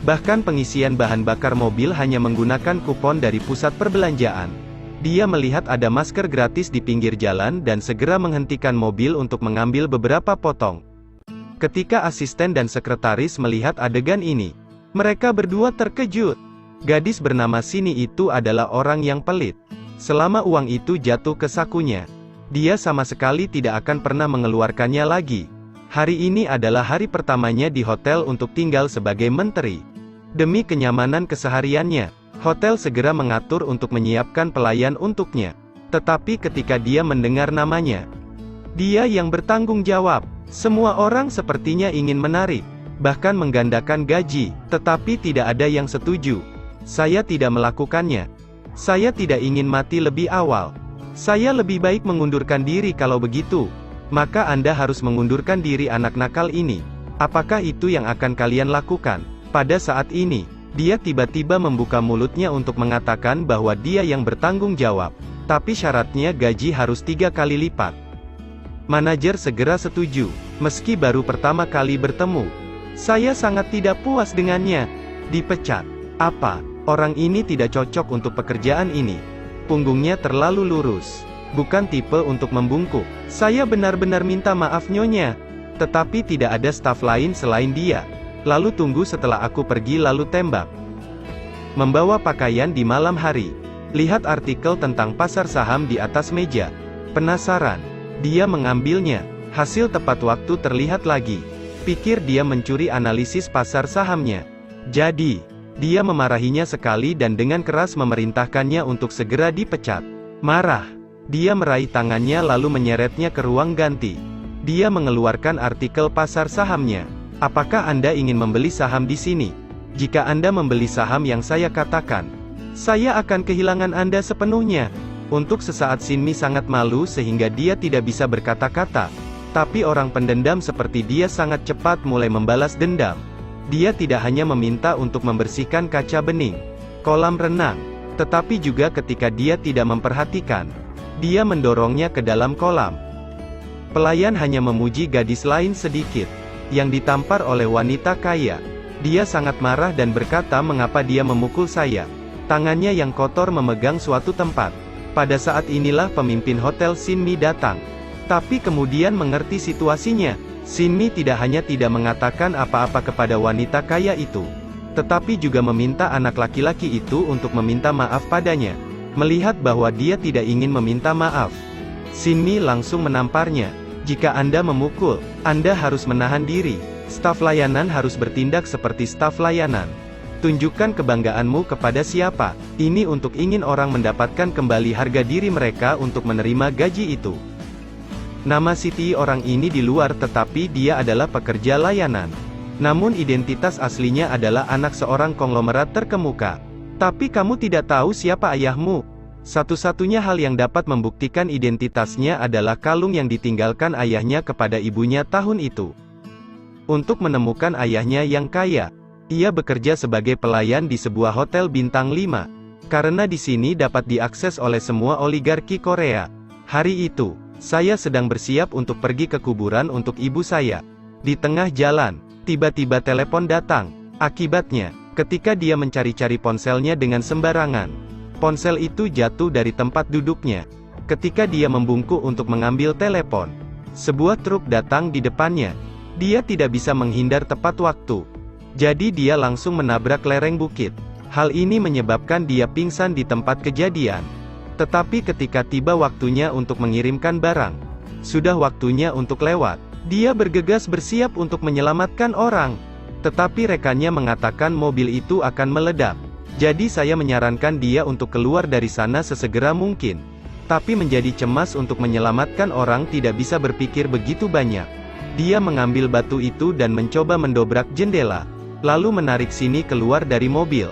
Bahkan pengisian bahan bakar mobil hanya menggunakan kupon dari pusat perbelanjaan. Dia melihat ada masker gratis di pinggir jalan dan segera menghentikan mobil untuk mengambil beberapa potong. Ketika asisten dan sekretaris melihat adegan ini, mereka berdua terkejut. Gadis bernama Sini itu adalah orang yang pelit. Selama uang itu jatuh ke sakunya, dia sama sekali tidak akan pernah mengeluarkannya lagi. Hari ini adalah hari pertamanya di hotel untuk tinggal sebagai menteri. Demi kenyamanan kesehariannya, hotel segera mengatur untuk menyiapkan pelayan untuknya. Tetapi ketika dia mendengar namanya, dia yang bertanggung jawab. Semua orang sepertinya ingin menarik, bahkan menggandakan gaji, tetapi tidak ada yang setuju. Saya tidak melakukannya. Saya tidak ingin mati lebih awal. Saya lebih baik mengundurkan diri kalau begitu. Maka Anda harus mengundurkan diri anak nakal ini. Apakah itu yang akan kalian lakukan? Pada saat ini, dia tiba-tiba membuka mulutnya untuk mengatakan bahwa dia yang bertanggung jawab. Tapi syaratnya gaji harus 3 kali lipat. Manajer segera setuju, meski baru pertama kali bertemu. Saya sangat tidak puas dengannya. Dipecat. Apa? Orang ini tidak cocok untuk pekerjaan ini. Punggungnya terlalu lurus. Bukan tipe untuk membungkuk. Saya benar-benar minta maaf nyonya. Tetapi tidak ada staf lain selain dia. Lalu tunggu setelah aku pergi lalu tembak. Membawa pakaian di malam hari. Lihat artikel tentang pasar saham di atas meja. Penasaran? Dia mengambilnya. Hasil tepat waktu terlihat lagi. Pikir dia mencuri analisis pasar sahamnya. Jadi, dia memarahinya sekali dan dengan keras memerintahkannya untuk segera dipecat. Marah. Dia meraih tangannya lalu menyeretnya ke ruang ganti. Dia mengeluarkan artikel pasar sahamnya. Apakah Anda ingin membeli saham di sini? Jika Anda membeli saham yang saya katakan, saya akan kehilangan Anda sepenuhnya. Untuk sesaat Sinmi sangat malu sehingga dia tidak bisa berkata-kata. Tapi orang pendendam seperti dia sangat cepat mulai membalas dendam. Dia tidak hanya meminta untuk membersihkan kaca bening, kolam renang, tetapi juga ketika dia tidak memperhatikan, dia mendorongnya ke dalam kolam. Pelayan hanya memuji gadis lain sedikit, yang ditampar oleh wanita kaya. Dia sangat marah dan berkata mengapa dia memukul saya. Tangannya yang kotor memegang suatu tempat. Pada saat inilah pemimpin hotel Sinmi datang. Tapi kemudian mengerti situasinya. Sinmi tidak hanya tidak mengatakan apa-apa kepada wanita kaya itu, tetapi juga meminta anak laki-laki itu untuk meminta maaf padanya. Melihat bahwa dia tidak ingin meminta maaf, Sinmi langsung menamparnya. Jika Anda memukul, Anda harus menahan diri. Staf layanan harus bertindak seperti staf layanan. Tunjukkan kebanggaanmu kepada siapa. Ini untuk ingin orang mendapatkan kembali harga diri mereka untuk menerima gaji itu. Nama Siti orang ini di luar tetapi dia adalah pekerja layanan. Namun identitas aslinya adalah anak seorang konglomerat terkemuka. Tapi kamu tidak tahu siapa ayahmu. Satu-satunya hal yang dapat membuktikan identitasnya adalah kalung yang ditinggalkan ayahnya kepada ibunya tahun itu. Untuk menemukan ayahnya yang kaya, ia bekerja sebagai pelayan di sebuah hotel bintang 5. Karena di sini dapat diakses oleh semua oligarki Korea. Hari itu, saya sedang bersiap untuk pergi ke kuburan untuk ibu saya. Di tengah jalan, tiba-tiba telepon datang. Akibatnya, ketika dia mencari-cari ponselnya dengan sembarangan, ponsel itu jatuh dari tempat duduknya. Ketika dia membungkuk untuk mengambil telepon, sebuah truk datang di depannya. Dia tidak bisa menghindar tepat waktu. Jadi dia langsung menabrak lereng bukit. Hal ini menyebabkan dia pingsan di tempat kejadian. Tetapi ketika tiba waktunya untuk mengirimkan barang, sudah waktunya untuk lewat. Dia bergegas bersiap untuk menyelamatkan orang. Tetapi rekannya mengatakan mobil itu akan meledak. Jadi saya menyarankan dia untuk keluar dari sana sesegera mungkin. Tapi menjadi cemas untuk menyelamatkan orang tidak bisa berpikir begitu banyak. Dia mengambil batu itu dan mencoba mendobrak jendela, lalu menarik Cindy keluar dari mobil.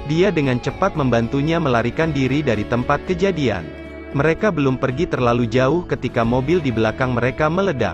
Dia dengan cepat membantunya melarikan diri dari tempat kejadian. Mereka belum pergi terlalu jauh ketika mobil di belakang mereka meledak.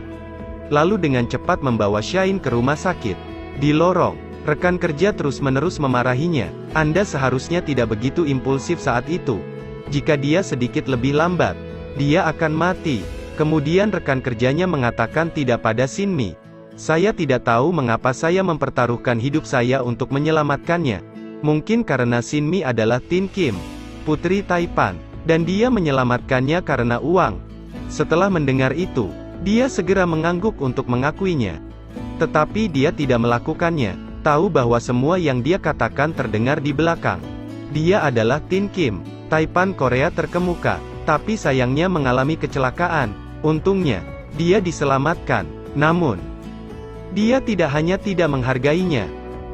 Lalu dengan cepat membawa Shine ke rumah sakit. Di lorong, rekan kerja terus-menerus memarahinya. Anda seharusnya tidak begitu impulsif saat itu. Jika dia sedikit lebih lambat, dia akan mati. Kemudian rekan kerjanya mengatakan tidak pada Cindy. Saya tidak tahu mengapa saya mempertaruhkan hidup saya untuk menyelamatkannya. Mungkin karena Cindy adalah Tin Kim, putri Taipan, dan dia menyelamatkannya karena uang. Setelah mendengar itu, dia segera mengangguk untuk mengakuinya. Tetapi dia tidak melakukannya, tahu bahwa semua yang dia katakan terdengar di belakang. Dia adalah Tin Kim, Taipan Korea terkemuka, tapi sayangnya mengalami kecelakaan. Untungnya, dia diselamatkan. Namun, dia tidak hanya tidak menghargainya,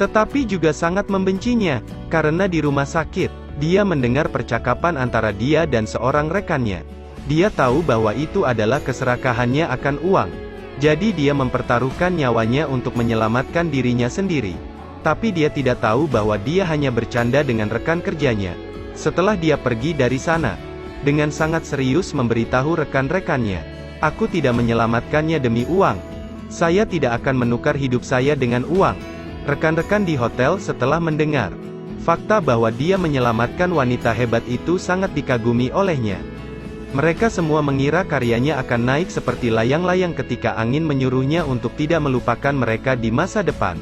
tetapi juga sangat membencinya, karena di rumah sakit, dia mendengar percakapan antara dia dan seorang rekannya. Dia tahu bahwa itu adalah keserakahannya akan uang. Jadi dia mempertaruhkan nyawanya untuk menyelamatkan dirinya sendiri. Tapi dia tidak tahu bahwa dia hanya bercanda dengan rekan kerjanya. Setelah dia pergi dari sana, dengan sangat serius memberitahu rekan-rekannya, "Aku tidak menyelamatkannya demi uang. Saya tidak akan menukar hidup saya dengan uang." Rekan-rekan di hotel setelah mendengar fakta bahwa dia menyelamatkan wanita hebat itu sangat dikagumi olehnya. Mereka semua mengira karyanya akan naik seperti layang-layang ketika angin menyuruhnya untuk tidak melupakan mereka di masa depan.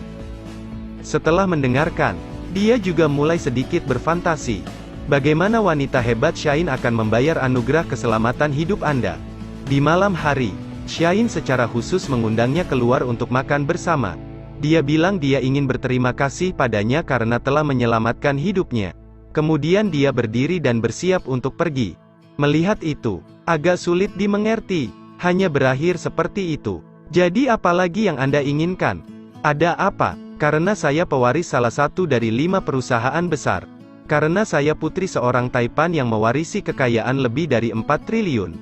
Setelah mendengarkan, dia juga mulai sedikit berfantasi. Bagaimana wanita hebat Shine akan membayar anugerah keselamatan hidup Anda. Di malam hari, Shine secara khusus mengundangnya keluar untuk makan bersama. Dia bilang dia ingin berterima kasih padanya karena telah menyelamatkan hidupnya. Kemudian dia berdiri dan bersiap untuk pergi. Melihat itu, agak sulit dimengerti. Hanya berakhir seperti itu. Jadi apalagi yang Anda inginkan? Ada apa? Karena saya pewaris salah satu dari 5 perusahaan besar. Karena saya putri seorang Taipan yang mewarisi kekayaan lebih dari 4 triliun.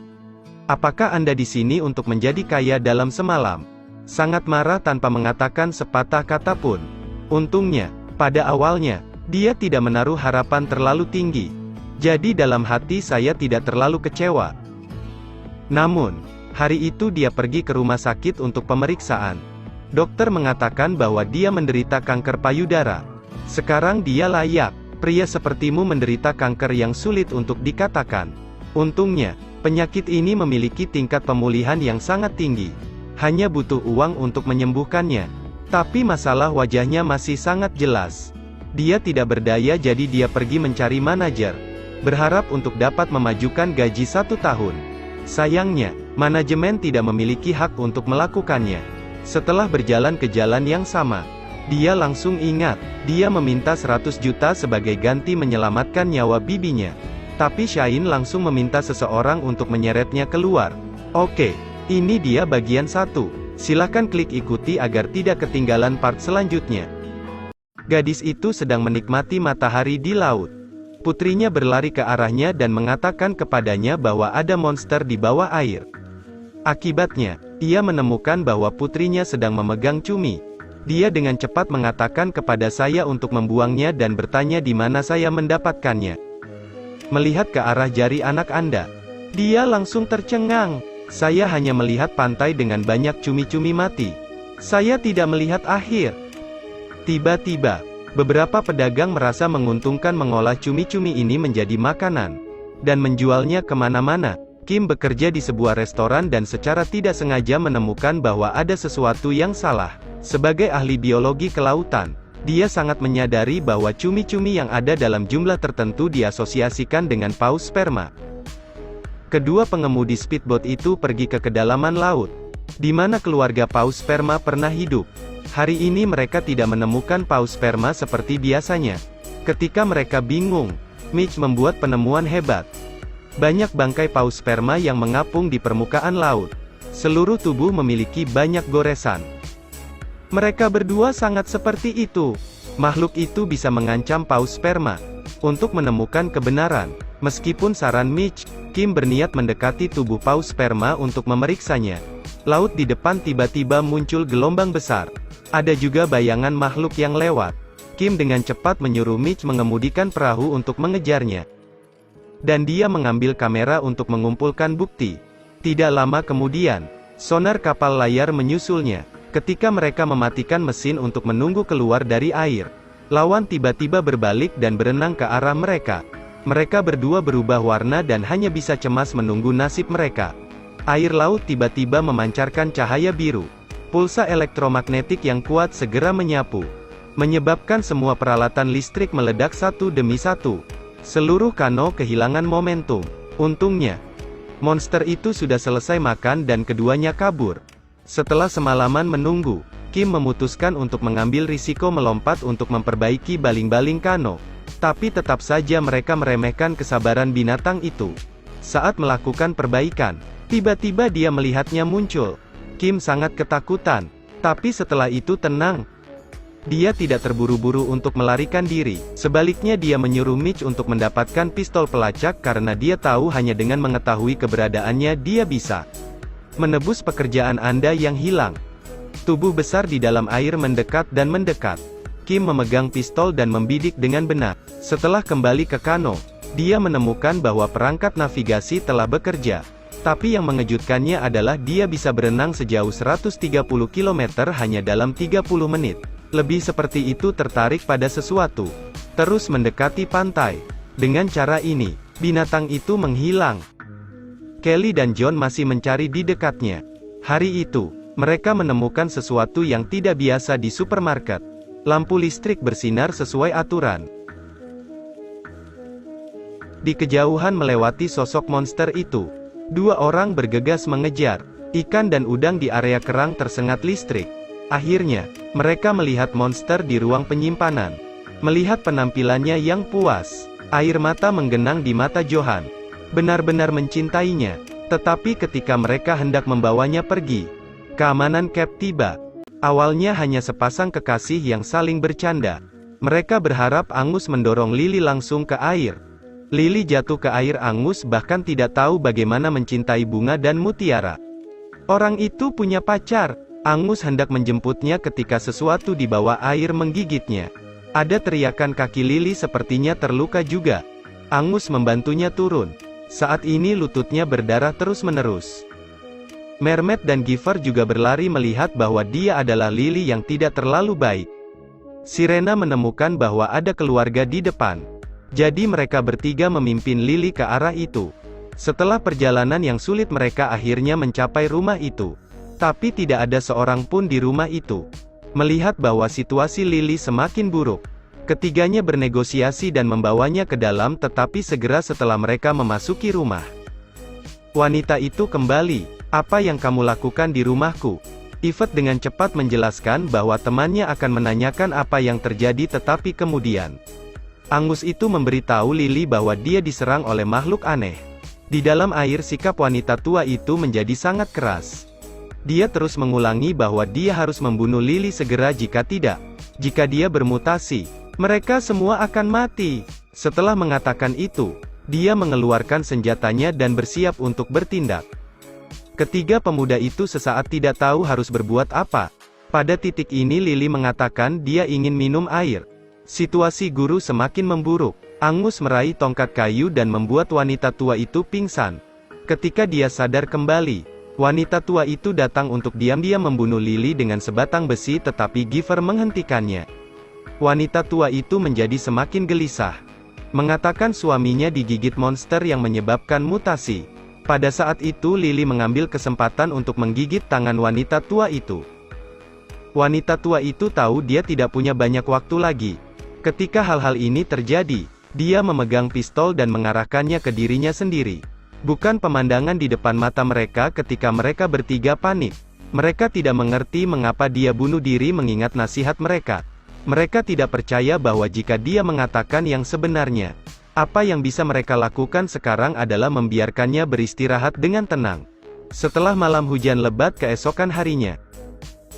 Apakah Anda di sini untuk menjadi kaya dalam semalam? Sangat marah tanpa mengatakan sepatah kata pun. Untungnya, pada awalnya, dia tidak menaruh harapan terlalu tinggi. Jadi dalam hati saya tidak terlalu kecewa. Namun, hari itu dia pergi ke rumah sakit untuk pemeriksaan. Dokter mengatakan bahwa dia menderita kanker payudara. Sekarang dia layak. Pria sepertimu menderita kanker yang sulit untuk dikatakan. Untungnya, penyakit ini memiliki tingkat pemulihan yang sangat tinggi. Hanya butuh uang untuk menyembuhkannya. Tapi masalah wajahnya masih sangat jelas. Dia tidak berdaya jadi dia pergi mencari manajer. Berharap untuk dapat memajukan gaji 1 tahun. Sayangnya, manajemen tidak memiliki hak untuk melakukannya. Setelah berjalan ke jalan yang sama, dia langsung ingat, dia meminta 100 juta sebagai ganti menyelamatkan nyawa bibinya. Tapi Shine langsung meminta seseorang untuk menyeretnya keluar. Oke. Ini dia bagian 1. Silakan klik ikuti agar tidak ketinggalan part selanjutnya. Gadis itu sedang menikmati matahari di laut. Putrinya berlari ke arahnya dan mengatakan kepadanya bahwa ada monster di bawah air. Akibatnya, ia menemukan bahwa putrinya sedang memegang cumi. Dia dengan cepat mengatakan kepada saya untuk membuangnya dan bertanya di mana saya mendapatkannya. Melihat ke arah jari anak Anda, dia langsung tercengang. Saya hanya melihat pantai dengan banyak cumi-cumi mati. Saya tidak melihat akhir. Tiba-tiba, beberapa pedagang merasa menguntungkan mengolah cumi-cumi ini menjadi makanan, dan menjualnya kemana-mana. Kim bekerja di sebuah restoran dan secara tidak sengaja menemukan bahwa ada sesuatu yang salah. Sebagai ahli biologi kelautan, dia sangat menyadari bahwa cumi-cumi yang ada dalam jumlah tertentu diasosiasikan dengan paus sperma. Kedua pengemudi speedboat itu pergi ke kedalaman laut, di mana keluarga paus sperma pernah hidup. Hari ini mereka tidak menemukan paus sperma seperti biasanya. Ketika mereka bingung, Mitch membuat penemuan hebat. Banyak bangkai paus sperma yang mengapung di permukaan laut. Seluruh tubuh memiliki banyak goresan. Mereka berdua sangat seperti itu. Makhluk itu bisa mengancam paus sperma. Untuk menemukan kebenaran, meskipun saran Mitch, Kim berniat mendekati tubuh paus sperma untuk memeriksanya. Laut di depan tiba-tiba muncul gelombang besar. Ada juga bayangan makhluk yang lewat. Kim dengan cepat menyuruh Mitch mengemudikan perahu untuk mengejarnya. Dan dia mengambil kamera untuk mengumpulkan bukti. Tidak lama kemudian, sonar kapal layar menyusulnya. Ketika mereka mematikan mesin untuk menunggu keluar dari air, lawan tiba-tiba berbalik dan berenang ke arah mereka. Mereka berdua berubah warna dan hanya bisa cemas menunggu nasib mereka. Air laut tiba-tiba memancarkan cahaya biru. Pulsa elektromagnetik yang kuat segera menyapu, menyebabkan semua peralatan listrik meledak satu demi satu. Seluruh kano kehilangan momentum. Untungnya, monster itu sudah selesai makan dan keduanya kabur. Setelah semalaman menunggu, Kim memutuskan untuk mengambil risiko melompat untuk memperbaiki baling-baling kano. Tapi tetap saja mereka meremehkan kesabaran binatang itu. Saat melakukan perbaikan, tiba-tiba dia melihatnya muncul. Kim sangat ketakutan, tapi setelah itu tenang. Dia tidak terburu-buru untuk melarikan diri. Sebaliknya dia menyuruh Mitch untuk mendapatkan pistol pelacak karena dia tahu hanya dengan mengetahui keberadaannya dia bisa menebus pekerjaan Anda yang hilang. Tubuh besar di dalam air mendekat dan mendekat. Kim memegang pistol dan membidik dengan benar. Setelah kembali ke kano, dia menemukan bahwa perangkat navigasi telah bekerja. Tapi yang mengejutkannya adalah dia bisa berenang sejauh 130 km hanya dalam 30 menit. Lebih seperti itu tertarik pada sesuatu. Terus mendekati pantai. Dengan cara ini, binatang itu menghilang. Kelly dan John masih mencari di dekatnya. Hari itu, mereka menemukan sesuatu yang tidak biasa di supermarket. Lampu listrik bersinar sesuai aturan. Di kejauhan melewati sosok monster itu, dua orang bergegas mengejar. Ikan dan udang di area kerang tersengat listrik. Akhirnya, mereka melihat monster di ruang penyimpanan. Melihat penampilannya yang puas, air mata menggenang di mata Johan. Benar-benar mencintainya. Tetapi ketika mereka hendak membawanya pergi, keamanan Cap tiba. Awalnya hanya sepasang kekasih yang saling bercanda. Mereka berharap Angus mendorong Lily langsung ke air. Lily jatuh ke air Angus bahkan tidak tahu bagaimana mencintai bunga dan mutiara. Orang itu punya pacar. Angus hendak menjemputnya ketika sesuatu di bawah air menggigitnya. Ada teriakan kaki Lily sepertinya terluka juga. Angus membantunya turun. Saat ini lututnya berdarah terus-menerus. Mermaid dan Giver juga berlari melihat bahwa dia adalah Lily yang tidak terlalu baik. Sirena menemukan bahwa ada keluarga di depan. Jadi mereka bertiga memimpin Lily ke arah itu. Setelah perjalanan yang sulit mereka akhirnya mencapai rumah itu. Tapi tidak ada seorang pun di rumah itu. Melihat bahwa situasi Lily semakin buruk, ketiganya bernegosiasi dan membawanya ke dalam tetapi segera setelah mereka memasuki rumah. Wanita itu kembali, "Apa yang kamu lakukan di rumahku?" Yvette dengan cepat menjelaskan bahwa temannya akan menanyakan apa yang terjadi tetapi kemudian Angus itu memberitahu Lily bahwa dia diserang oleh makhluk aneh. Di dalam air sikap wanita tua itu menjadi sangat keras. Dia terus mengulangi bahwa dia harus membunuh Lily segera jika tidak. Jika dia bermutasi, mereka semua akan mati. Setelah mengatakan itu, dia mengeluarkan senjatanya dan bersiap untuk bertindak. Ketiga pemuda itu sesaat tidak tahu harus berbuat apa. Pada titik ini Lily mengatakan dia ingin minum air. Situasi guru semakin memburuk. Angus meraih tongkat kayu dan membuat wanita tua itu pingsan. Ketika dia sadar kembali, wanita tua itu datang untuk diam-diam membunuh Lily dengan sebatang besi tetapi Giver menghentikannya. Wanita tua itu menjadi semakin gelisah. Mengatakan suaminya digigit monster yang menyebabkan mutasi. Pada saat itu Lily mengambil kesempatan untuk menggigit tangan wanita tua itu. Wanita tua itu tahu dia tidak punya banyak waktu lagi. Ketika hal-hal ini terjadi, dia memegang pistol dan mengarahkannya ke dirinya sendiri. Bukan pemandangan di depan mata mereka ketika mereka bertiga panik. Mereka tidak mengerti mengapa dia bunuh diri mengingat nasihat mereka. Mereka tidak percaya bahwa jika dia mengatakan yang sebenarnya, apa yang bisa mereka lakukan sekarang adalah membiarkannya beristirahat dengan tenang. Setelah malam hujan lebat keesokan harinya,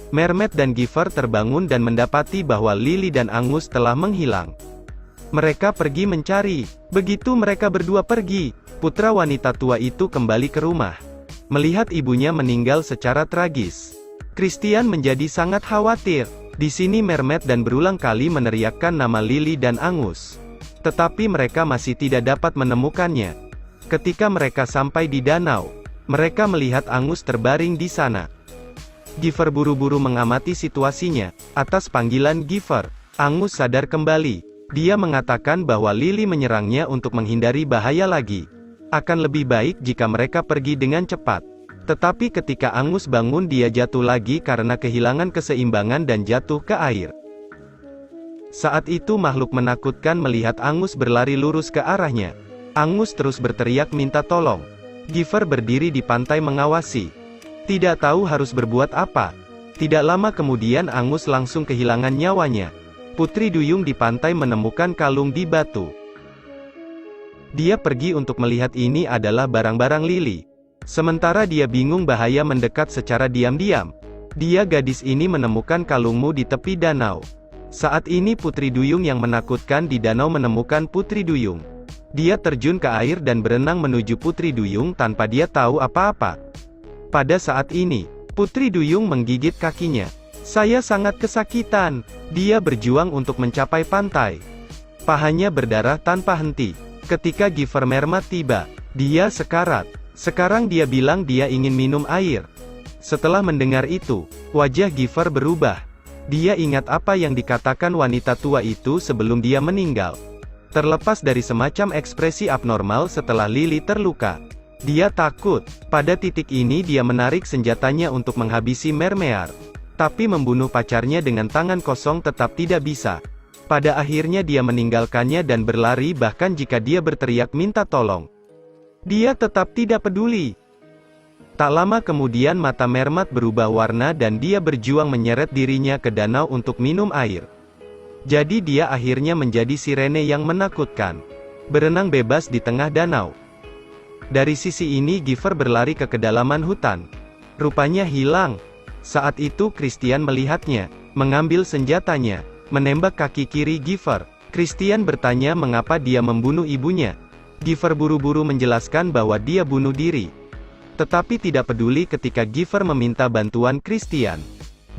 Mermaid dan Giver terbangun dan mendapati bahwa Lily dan Angus telah menghilang. Mereka pergi mencari. Begitu mereka berdua pergi, putra wanita tua itu kembali ke rumah. Melihat ibunya meninggal secara tragis, Christian menjadi sangat khawatir. Di sini Mermaid dan berulang kali meneriakkan nama Lily dan Angus. Tetapi mereka masih tidak dapat menemukannya. Ketika mereka sampai di danau, mereka melihat Angus terbaring di sana. Giver buru-buru mengamati situasinya. Atas panggilan Giver, Angus sadar kembali. Dia mengatakan bahwa Lily menyerangnya untuk menghindari bahaya lagi. Akan lebih baik jika mereka pergi dengan cepat. Tetapi ketika Angus bangun dia jatuh lagi karena kehilangan keseimbangan dan jatuh ke air. Saat itu makhluk menakutkan melihat Angus berlari lurus ke arahnya. Angus terus berteriak minta tolong. Giver berdiri di pantai mengawasi. Tidak tahu harus berbuat apa. Tidak lama kemudian Angus langsung kehilangan nyawanya. Putri Duyung di pantai menemukan kalung di batu. Dia pergi untuk melihat ini adalah barang-barang Lily. Sementara dia bingung bahaya mendekat secara diam-diam. Dia gadis ini menemukan kalungmu di tepi danau. Saat ini Putri Duyung yang menakutkan di danau menemukan Putri Duyung. Dia terjun ke air dan berenang menuju Putri Duyung tanpa dia tahu apa-apa. Pada saat ini, Putri Duyung menggigit kakinya. Saya sangat kesakitan. Dia berjuang untuk mencapai pantai. Pahanya berdarah tanpa henti. Ketika Giver Mermaid tiba, dia sekarat. Sekarang dia bilang dia ingin minum air. Setelah mendengar itu, wajah Giver berubah. Dia ingat apa yang dikatakan wanita tua itu sebelum dia meninggal. Terlepas dari semacam ekspresi abnormal setelah Lily terluka, dia takut. Pada titik ini dia menarik senjatanya untuk menghabisi Mermaid. Tapi membunuh pacarnya dengan tangan kosong tetap tidak bisa. Pada akhirnya dia meninggalkannya dan berlari bahkan jika dia berteriak minta tolong. Dia tetap tidak peduli. Tak lama kemudian mata Mermaid berubah warna dan dia berjuang menyeret dirinya ke danau untuk minum air. Jadi dia akhirnya menjadi sirene yang menakutkan. Berenang bebas di tengah danau. Dari sisi ini Giver berlari ke kedalaman hutan. Rupanya hilang. Saat itu Christian melihatnya, mengambil senjatanya, menembak kaki kiri Giver. Christian bertanya mengapa dia membunuh ibunya. Giver buru-buru menjelaskan bahwa dia bunuh diri. Tetapi tidak peduli ketika Giver meminta bantuan Christian.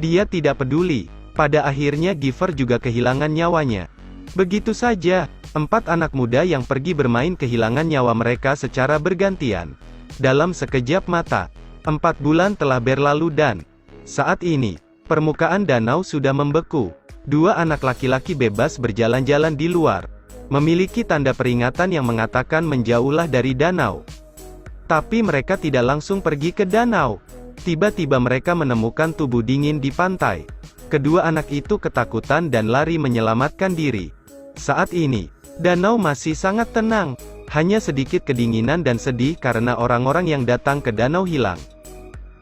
Dia tidak peduli. Pada akhirnya Giver juga kehilangan nyawanya. Begitu saja, 4 anak muda yang pergi bermain kehilangan nyawa mereka secara bergantian. Dalam sekejap mata, 4 bulan telah berlalu dan saat ini, permukaan danau sudah membeku. 2 anak laki-laki bebas berjalan-jalan di luar. Memiliki tanda peringatan yang mengatakan menjauhlah dari danau. Tapi mereka tidak langsung pergi ke danau. Tiba-tiba mereka menemukan tubuh dingin di pantai. Kedua anak itu ketakutan dan lari menyelamatkan diri. Saat ini, danau masih sangat tenang. Hanya sedikit kedinginan dan sedih karena orang-orang yang datang ke danau hilang.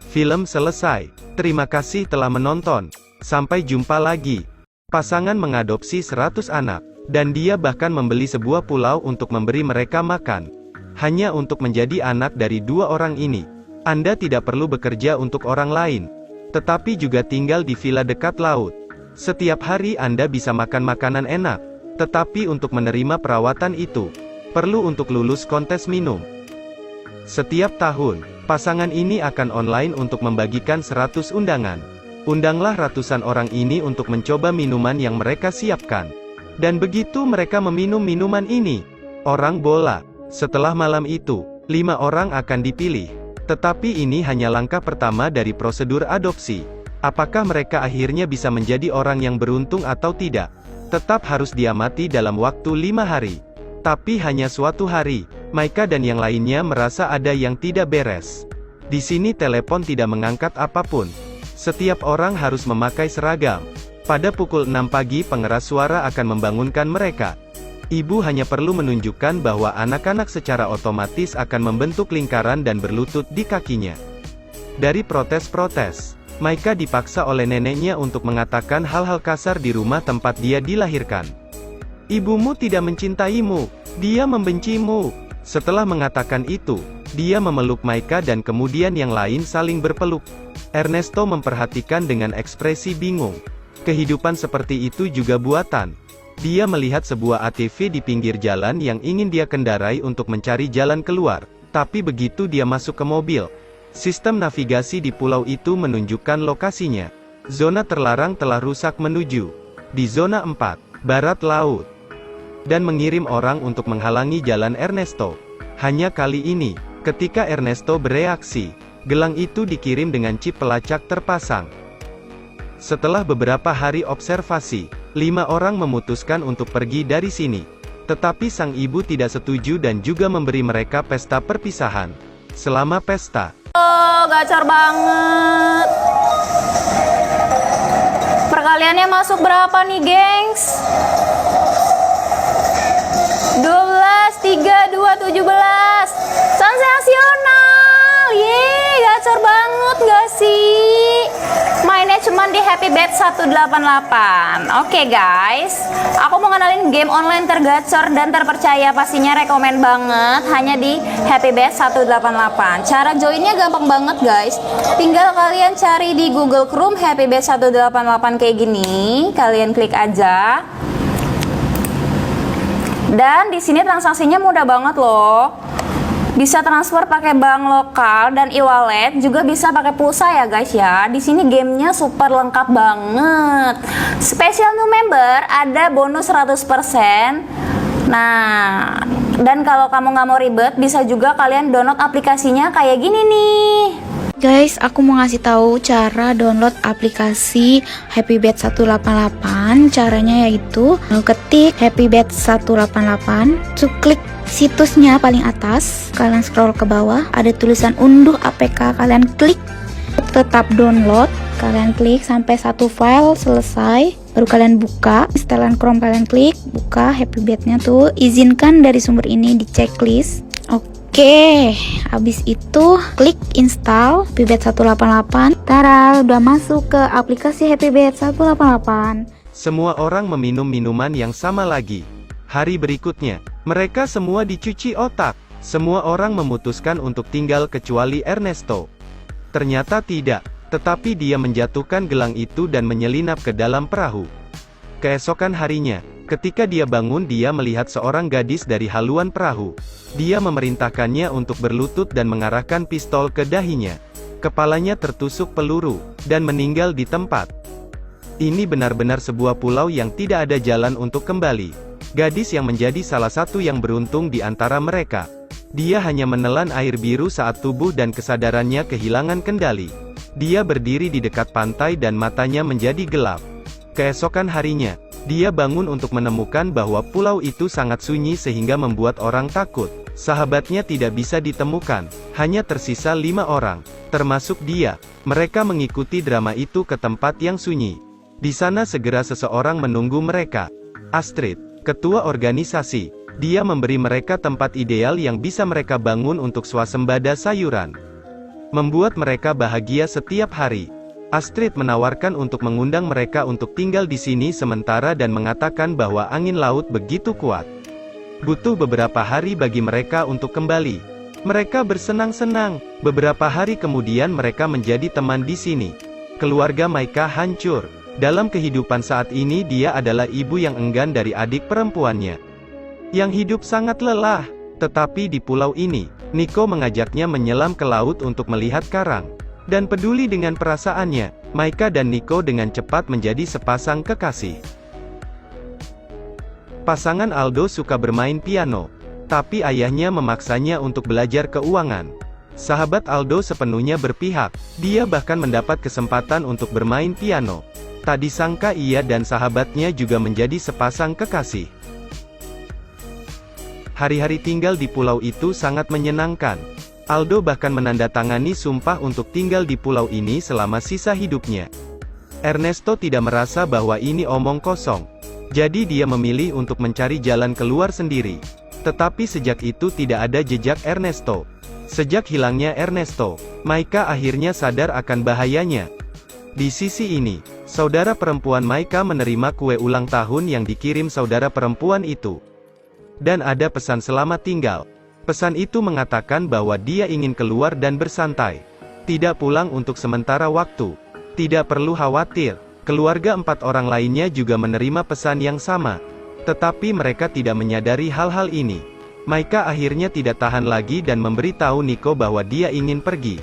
Film selesai. Terima kasih telah menonton. Sampai jumpa lagi. Pasangan mengadopsi 100 anak. Dan dia bahkan membeli sebuah pulau untuk memberi mereka makan. Hanya untuk menjadi anak dari 2 orang ini. Anda tidak perlu bekerja untuk orang lain. Tetapi juga tinggal di villa dekat laut. Setiap hari Anda bisa makan makanan enak. Tetapi untuk menerima perawatan itu, perlu untuk lulus kontes minum. Setiap tahun, pasangan ini akan online untuk membagikan 100 undangan. Undanglah ratusan orang ini untuk mencoba minuman yang mereka siapkan. Dan begitu mereka meminum minuman ini, orang bola. Setelah malam itu, 5 orang akan dipilih. Tetapi ini hanya langkah pertama dari prosedur adopsi. Apakah mereka akhirnya bisa menjadi orang yang beruntung atau tidak? Tetap harus diamati dalam waktu 5 hari. Tapi hanya suatu hari. Maika dan yang lainnya merasa ada yang tidak beres. Di sini telepon tidak mengangkat apapun. Setiap orang harus memakai seragam. Pada pukul 6 pagi pengeras suara akan membangunkan mereka. Ibu hanya perlu menunjukkan bahwa anak-anak secara otomatis akan membentuk lingkaran dan berlutut di kakinya. Dari protes-protes, Maika dipaksa oleh neneknya untuk mengatakan hal-hal kasar di rumah tempat dia dilahirkan. Ibumu tidak mencintaimu, dia membencimu. Setelah mengatakan itu, dia memeluk Maika dan kemudian yang lain saling berpeluk. Ernesto memperhatikan dengan ekspresi bingung. Kehidupan seperti itu juga buatan. Dia melihat sebuah ATV di pinggir jalan yang ingin dia kendarai untuk mencari jalan keluar, tapi begitu dia masuk ke mobil, sistem navigasi di pulau itu menunjukkan lokasinya. Zona terlarang telah rusak menuju di zona 4, barat laut, dan mengirim orang untuk menghalangi jalan Ernesto. Hanya kali ini, ketika Ernesto bereaksi, gelang itu dikirim dengan chip pelacak terpasang. Setelah beberapa hari observasi, 5 orang memutuskan untuk pergi dari sini. Tetapi sang ibu tidak setuju dan juga memberi mereka pesta perpisahan. Selama pesta, oh, gacor banget. Perkaliannya masuk berapa nih, gengs? 12, 3, 2, 17. Sensasional. Yeay, gacor banget gak sih? Mainnya cuman di Happy Bet 188. Oke guys, aku mau ngenalin game online tergacor dan terpercaya, pastinya rekomen banget, hanya di Happy Bet 188. Cara joinnya gampang banget guys. Tinggal kalian cari di Google Chrome Happy Bet 188 kayak gini, kalian klik aja. Dan di sini transaksinya mudah banget loh. Bisa transfer pakai bank lokal dan e-wallet, juga bisa pakai pulsa ya guys ya. Di sini gamenya super lengkap banget. Special new member ada bonus 100%. Nah, dan kalau kamu nggak mau ribet, bisa juga kalian download aplikasinya kayak gini nih. Guys, aku mau ngasih tahu cara download aplikasi Happy Bet 188. Caranya yaitu ketik Happy Bet 188, klik situsnya paling atas, kalian scroll ke bawah, ada tulisan unduh APK, kalian klik, tetap download, kalian klik sampai satu file selesai, baru kalian buka, setelan Chrome kalian klik, buka Happy Bet-nya tuh, izinkan dari sumber ini di checklist. Oke, habis itu klik install Happy Bet 188. Tara, udah masuk ke aplikasi Happy Bet 188. semua orang meminum minuman yang sama lagi. Hari berikutnya, mereka semua dicuci otak. Semua orang memutuskan untuk tinggal kecuali Ernesto. Ternyata tidak, tetapi dia menjatuhkan gelang itu dan menyelinap ke dalam perahu. Keesokan harinya, ketika dia bangun dia melihat seorang gadis dari haluan perahu. Dia memerintahkannya untuk berlutut dan mengarahkan pistol ke dahinya. Kepalanya tertusuk peluru, dan meninggal di tempat. Ini benar-benar sebuah pulau yang tidak ada jalan untuk kembali. Gadis yang menjadi salah satu yang beruntung di antara mereka. Dia hanya menelan air biru saat tubuh dan kesadarannya kehilangan kendali. Dia berdiri di dekat pantai dan matanya menjadi gelap. Keesokan harinya, dia bangun untuk menemukan bahwa pulau itu sangat sunyi sehingga membuat orang takut. Sahabatnya tidak bisa ditemukan, hanya tersisa 5 orang, termasuk dia. Mereka mengikuti drama itu ke tempat yang sunyi. Di sana segera seseorang menunggu mereka. Astrid, ketua organisasi. Dia memberi mereka tempat ideal yang bisa mereka bangun untuk swasembada sayuran. Membuat mereka bahagia setiap hari. Astrid menawarkan untuk mengundang mereka untuk tinggal di sini sementara dan mengatakan bahwa angin laut begitu kuat. Butuh beberapa hari bagi mereka untuk kembali. Mereka bersenang-senang. Beberapa hari kemudian mereka menjadi teman di sini. Keluarga Maika hancur. Dalam kehidupan saat ini dia adalah ibu yang enggan dari adik perempuannya, yang hidup sangat lelah. Tetapi di pulau ini, Nico mengajaknya menyelam ke laut untuk melihat karang. Dan peduli dengan perasaannya, Maika dan Nico dengan cepat menjadi sepasang kekasih. Pasangan Aldo suka bermain piano, tapi ayahnya memaksanya untuk belajar keuangan. Sahabat Aldo sepenuhnya berpihak, dia bahkan mendapat kesempatan untuk bermain piano. Tak disangka ia dan sahabatnya juga menjadi sepasang kekasih. Hari-hari tinggal di pulau itu sangat menyenangkan. Aldo bahkan menandatangani sumpah untuk tinggal di pulau ini selama sisa hidupnya. Ernesto tidak merasa bahwa ini omong kosong. Jadi dia memilih untuk mencari jalan keluar sendiri. Tetapi sejak itu tidak ada jejak Ernesto. Sejak hilangnya Ernesto, Maika akhirnya sadar akan bahayanya. Di sisi ini, saudara perempuan Maika menerima kue ulang tahun yang dikirim saudara perempuan itu. Dan ada pesan selamat tinggal. Pesan itu mengatakan bahwa dia ingin keluar dan bersantai. Tidak pulang untuk sementara waktu. Tidak perlu khawatir, keluarga 4 orang lainnya juga menerima pesan yang sama. Tetapi mereka tidak menyadari hal-hal ini. Maika akhirnya tidak tahan lagi dan memberitahu Nico bahwa dia ingin pergi.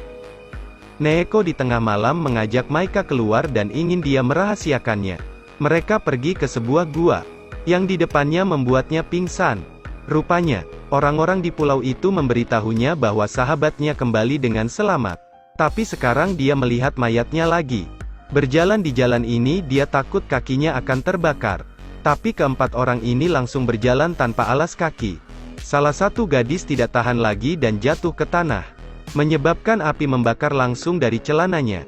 Neeko di tengah malam mengajak Maika keluar dan ingin dia merahasiakannya. Mereka pergi ke sebuah gua, yang di depannya membuatnya pingsan. Rupanya, orang-orang di pulau itu memberitahunya bahwa sahabatnya kembali dengan selamat. Tapi sekarang dia melihat mayatnya lagi. Berjalan di jalan ini dia takut kakinya akan terbakar. Tapi keempat orang ini langsung berjalan tanpa alas kaki. Salah satu gadis tidak tahan lagi dan jatuh ke tanah, menyebabkan api membakar langsung dari celananya.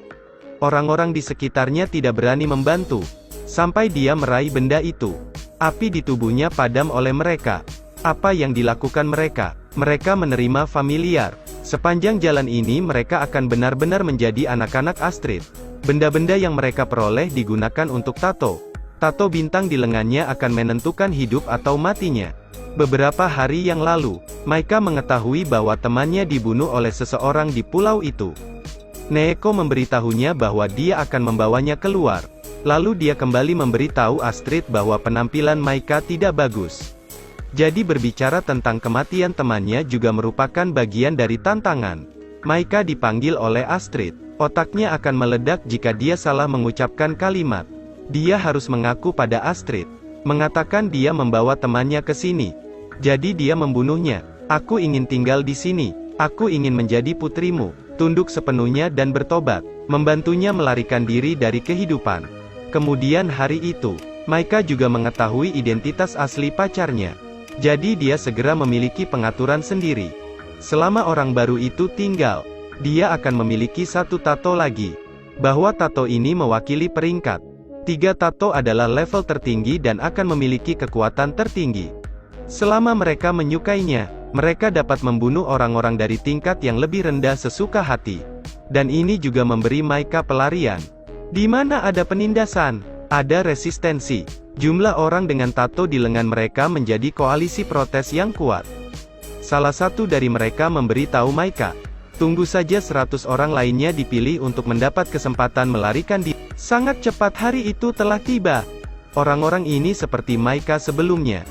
Orang-orang di sekitarnya tidak berani membantu, sampai dia meraih benda itu. Api di tubuhnya padam oleh mereka. Apa yang dilakukan mereka? Mereka menerima familiar. Sepanjang jalan ini mereka akan benar-benar menjadi anak-anak Astrid. Benda-benda yang mereka peroleh digunakan untuk tato. Tato bintang di lengannya akan menentukan hidup atau matinya. Beberapa hari yang lalu, Maika mengetahui bahwa temannya dibunuh oleh seseorang di pulau itu. Neeko memberitahunya bahwa dia akan membawanya keluar. Lalu dia kembali memberitahu Astrid bahwa penampilan Maika tidak bagus. Jadi berbicara tentang kematian temannya juga merupakan bagian dari tantangan. Maika dipanggil oleh Astrid. Otaknya akan meledak jika dia salah mengucapkan kalimat. Dia harus mengaku pada Astrid, mengatakan dia membawa temannya ke sini. Jadi dia membunuhnya. Aku ingin tinggal di sini. Aku ingin menjadi putrimu. Tunduk sepenuhnya dan bertobat. Membantunya melarikan diri dari kehidupan. Kemudian hari itu, Maika juga mengetahui identitas asli pacarnya. Jadi dia segera memiliki pengaturan sendiri. Selama orang baru itu tinggal, dia akan memiliki 1 tato lagi. Bahwa tato ini mewakili peringkat. 3 tato adalah level tertinggi dan akan memiliki kekuatan tertinggi. Selama mereka menyukainya, mereka dapat membunuh orang-orang dari tingkat yang lebih rendah sesuka hati. Dan ini juga memberi Maika pelarian. Di mana ada penindasan, ada resistensi. Jumlah orang dengan tato di lengan mereka menjadi koalisi protes yang kuat. Salah satu dari mereka memberitahu Maika, tunggu saja 100 orang lainnya dipilih untuk mendapat kesempatan melarikan diri. Sangat cepat hari itu telah tiba. Orang-orang ini seperti Maika sebelumnya.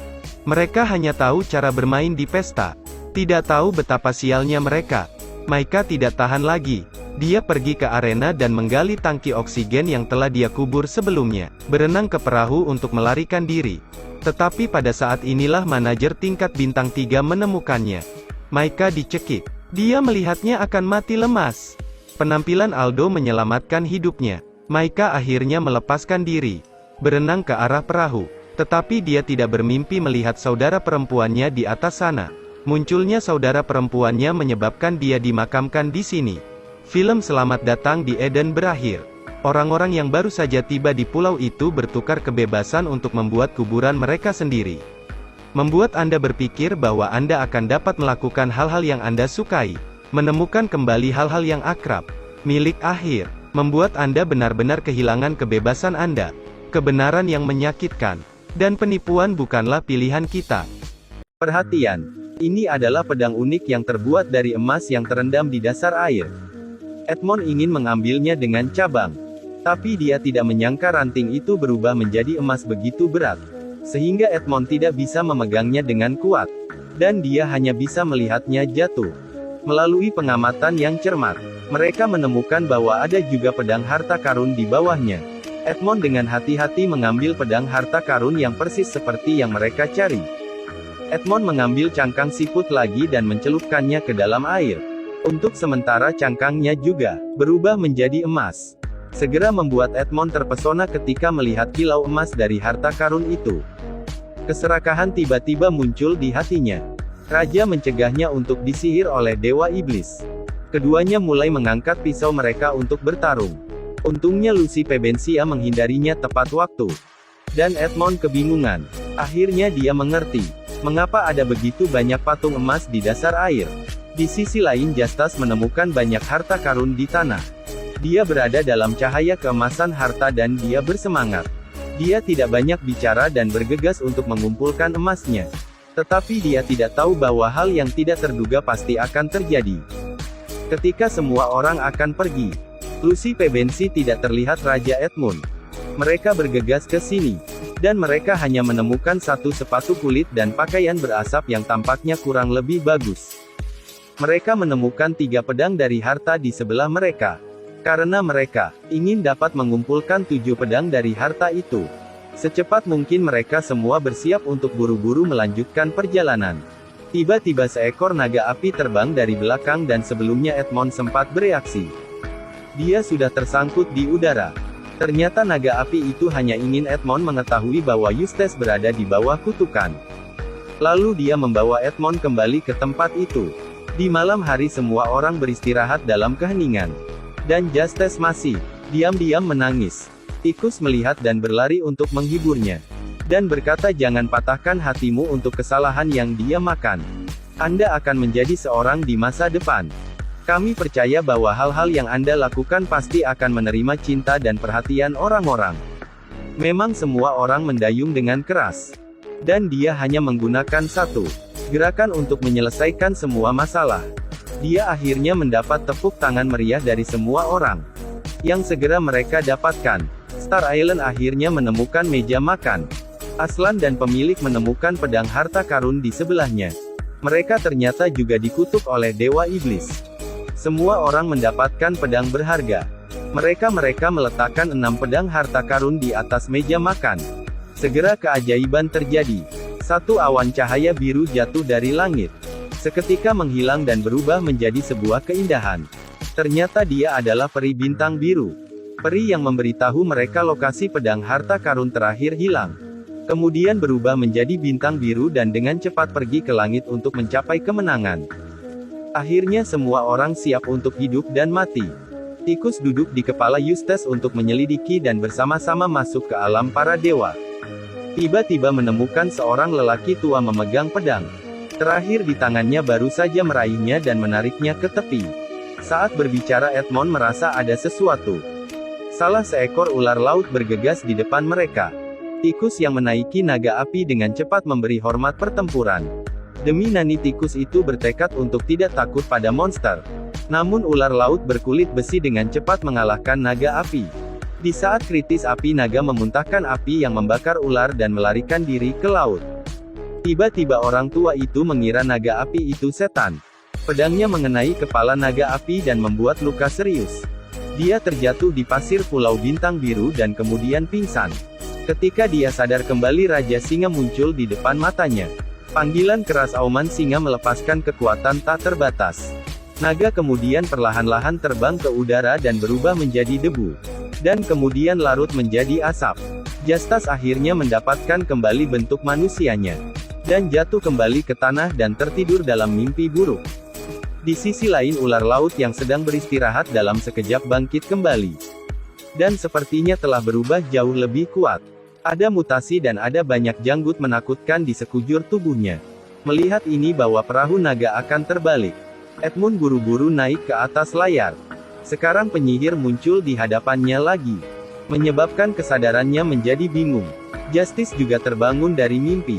Mereka hanya tahu cara bermain di pesta. Tidak tahu betapa sialnya mereka. Maika tidak tahan lagi. Dia pergi ke arena dan menggali tangki oksigen yang telah dia kubur sebelumnya. Berenang ke perahu untuk melarikan diri. Tetapi pada saat inilah manajer tingkat bintang 3 menemukannya. Maika dicekik. Dia melihatnya akan mati lemas. Penampilan Aldo menyelamatkan hidupnya. Maika akhirnya melepaskan diri. Berenang ke arah perahu. Tetapi dia tidak bermimpi melihat saudara perempuannya di atas sana. Munculnya saudara perempuannya menyebabkan dia dimakamkan di sini. Film Selamat Datang di Eden berakhir. Orang-orang yang baru saja tiba di pulau itu bertukar kebebasan untuk membuat kuburan mereka sendiri. Membuat Anda berpikir bahwa Anda akan dapat melakukan hal-hal yang Anda sukai. Menemukan kembali hal-hal yang akrab. Milik akhir. Membuat Anda benar-benar kehilangan kebebasan Anda. Kebenaran yang menyakitkan. Dan penipuan bukanlah pilihan kita. Perhatian. Ini adalah pedang unik yang terbuat dari emas yang terendam di dasar air. Edmond ingin mengambilnya dengan cabang. Tapi dia tidak menyangka ranting itu berubah menjadi emas begitu berat. Sehingga Edmond tidak bisa memegangnya dengan kuat. Dan dia hanya bisa melihatnya jatuh. Melalui pengamatan yang cermat, mereka menemukan bahwa ada juga pedang harta karun di bawahnya. Edmond dengan hati-hati mengambil pedang harta karun yang persis seperti yang mereka cari. Edmond mengambil cangkang siput lagi dan mencelupkannya ke dalam air. Untuk sementara cangkangnya juga berubah menjadi emas. Segera membuat Edmond terpesona ketika melihat kilau emas dari harta karun itu. Keserakahan tiba-tiba muncul di hatinya. Raja mencegahnya untuk disihir oleh Dewa Iblis. Keduanya mulai mengangkat pisau mereka untuk bertarung. Untungnya Lucy Pebensia menghindarinya tepat waktu. Dan Edmond kebingungan. Akhirnya dia mengerti mengapa ada begitu banyak patung emas di dasar air. Di sisi lain Justus menemukan banyak harta karun di tanah. Dia berada dalam cahaya keemasan harta dan dia bersemangat. Dia tidak banyak bicara dan bergegas untuk mengumpulkan emasnya. Tetapi dia tidak tahu bahwa hal yang tidak terduga pasti akan terjadi. Ketika semua orang akan pergi, Lucy Pebensi tidak terlihat Raja Edmund. Mereka bergegas ke sini. Dan mereka hanya menemukan satu sepatu kulit dan pakaian berasap yang tampaknya kurang lebih bagus. Mereka menemukan 3 pedang dari harta di sebelah mereka. Karena mereka ingin dapat mengumpulkan 7 pedang dari harta itu. Secepat mungkin mereka semua bersiap untuk buru-buru melanjutkan perjalanan. Tiba-tiba seekor naga api terbang dari belakang dan sebelumnya Edmond sempat bereaksi. Dia sudah tersangkut di udara. Ternyata naga api itu hanya ingin Edmond mengetahui bahwa Eustace berada di bawah kutukan. Lalu dia membawa Edmond kembali ke tempat itu. Di malam hari semua orang beristirahat dalam keheningan. Dan Justus masih diam-diam menangis. Tikus melihat dan berlari untuk menghiburnya. Dan berkata jangan patahkan hatimu untuk kesalahan yang dia makan. Anda akan menjadi seorang di masa depan. Kami percaya bahwa hal-hal yang Anda lakukan pasti akan menerima cinta dan perhatian orang-orang. Memang semua orang mendayung dengan keras. Dan dia hanya menggunakan satu gerakan untuk menyelesaikan semua masalah. Dia akhirnya mendapat tepuk tangan meriah dari semua orang. Yang segera mereka dapatkan. Star Island akhirnya menemukan meja makan. Aslan dan pemilik menemukan pedang harta karun di sebelahnya. Mereka ternyata juga dikutuk oleh Dewa Iblis. Semua orang mendapatkan pedang berharga. Mereka meletakkan 6 pedang harta karun di atas meja makan. Segera keajaiban terjadi. Satu awan cahaya biru jatuh dari langit. Seketika menghilang dan berubah menjadi sebuah keindahan. Ternyata dia adalah peri bintang biru. Peri yang memberitahu mereka lokasi pedang harta karun terakhir hilang. Kemudian berubah menjadi bintang biru dan dengan cepat pergi ke langit untuk mencapai kemenangan. Akhirnya semua orang siap untuk hidup dan mati. Tikus duduk di kepala Eustace untuk menyelidiki dan bersama-sama masuk ke alam para dewa. Tiba-tiba menemukan seorang lelaki tua memegang pedang. Terakhir di tangannya baru saja meraihnya dan menariknya ke tepi. Saat berbicara Edmond merasa ada sesuatu. Salah seekor ular laut bergegas di depan mereka. Tikus yang menaiki naga api dengan cepat memberi hormat pertempuran. Demi nani tikus itu bertekad untuk tidak takut pada monster. Namun ular laut berkulit besi dengan cepat mengalahkan naga api. Di saat kritis api naga memuntahkan api yang membakar ular dan melarikan diri ke laut. Tiba-tiba orang tua itu mengira naga api itu setan. Pedangnya mengenai kepala naga api dan membuat luka serius. Dia terjatuh di pasir Pulau Bintang Biru dan kemudian pingsan. Ketika dia sadar kembali Raja Singa muncul di depan matanya. Panggilan keras auman singa melepaskan kekuatan tak terbatas. Naga kemudian perlahan-lahan terbang ke udara dan berubah menjadi debu. Dan kemudian larut menjadi asap. Justus akhirnya mendapatkan kembali bentuk manusianya. Dan jatuh kembali ke tanah dan tertidur dalam mimpi buruk. Di sisi lain ular laut yang sedang beristirahat dalam sekejap bangkit kembali. Dan sepertinya telah berubah jauh lebih kuat. Ada mutasi dan ada banyak janggut menakutkan di sekujur tubuhnya. Melihat ini bahwa perahu naga akan terbalik. Edmund buru-buru naik ke atas layar. Sekarang penyihir muncul di hadapannya lagi. Menyebabkan kesadarannya menjadi bingung. Justice juga terbangun dari mimpi.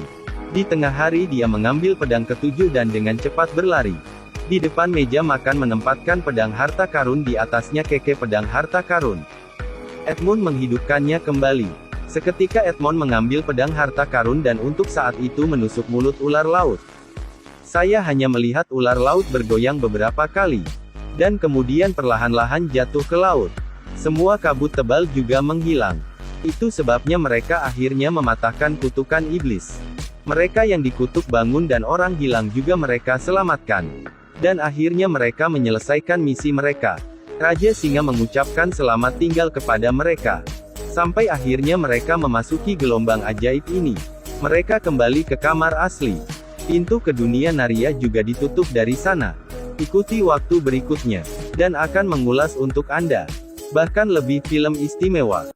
Di tengah hari dia mengambil pedang ketujuh dan dengan cepat berlari. Di depan meja makan menempatkan pedang harta karun di atasnya keke pedang harta karun. Edmund menghidupkannya kembali. Seketika Edmund mengambil pedang harta karun dan untuk saat itu menusuk mulut ular laut. Saya hanya melihat ular laut bergoyang beberapa kali. Dan kemudian perlahan-lahan jatuh ke laut. Semua kabut tebal juga menghilang. Itu sebabnya mereka akhirnya mematahkan kutukan iblis. Mereka yang dikutuk bangun dan orang hilang juga mereka selamatkan. Dan akhirnya mereka menyelesaikan misi mereka. Raja Singa mengucapkan selamat tinggal kepada mereka. Sampai akhirnya mereka memasuki gelombang ajaib ini. Mereka kembali ke kamar asli. Pintu ke dunia Narya juga ditutup dari sana. Ikuti waktu berikutnya, dan akan mengulas untuk Anda. Bahkan lebih film istimewa.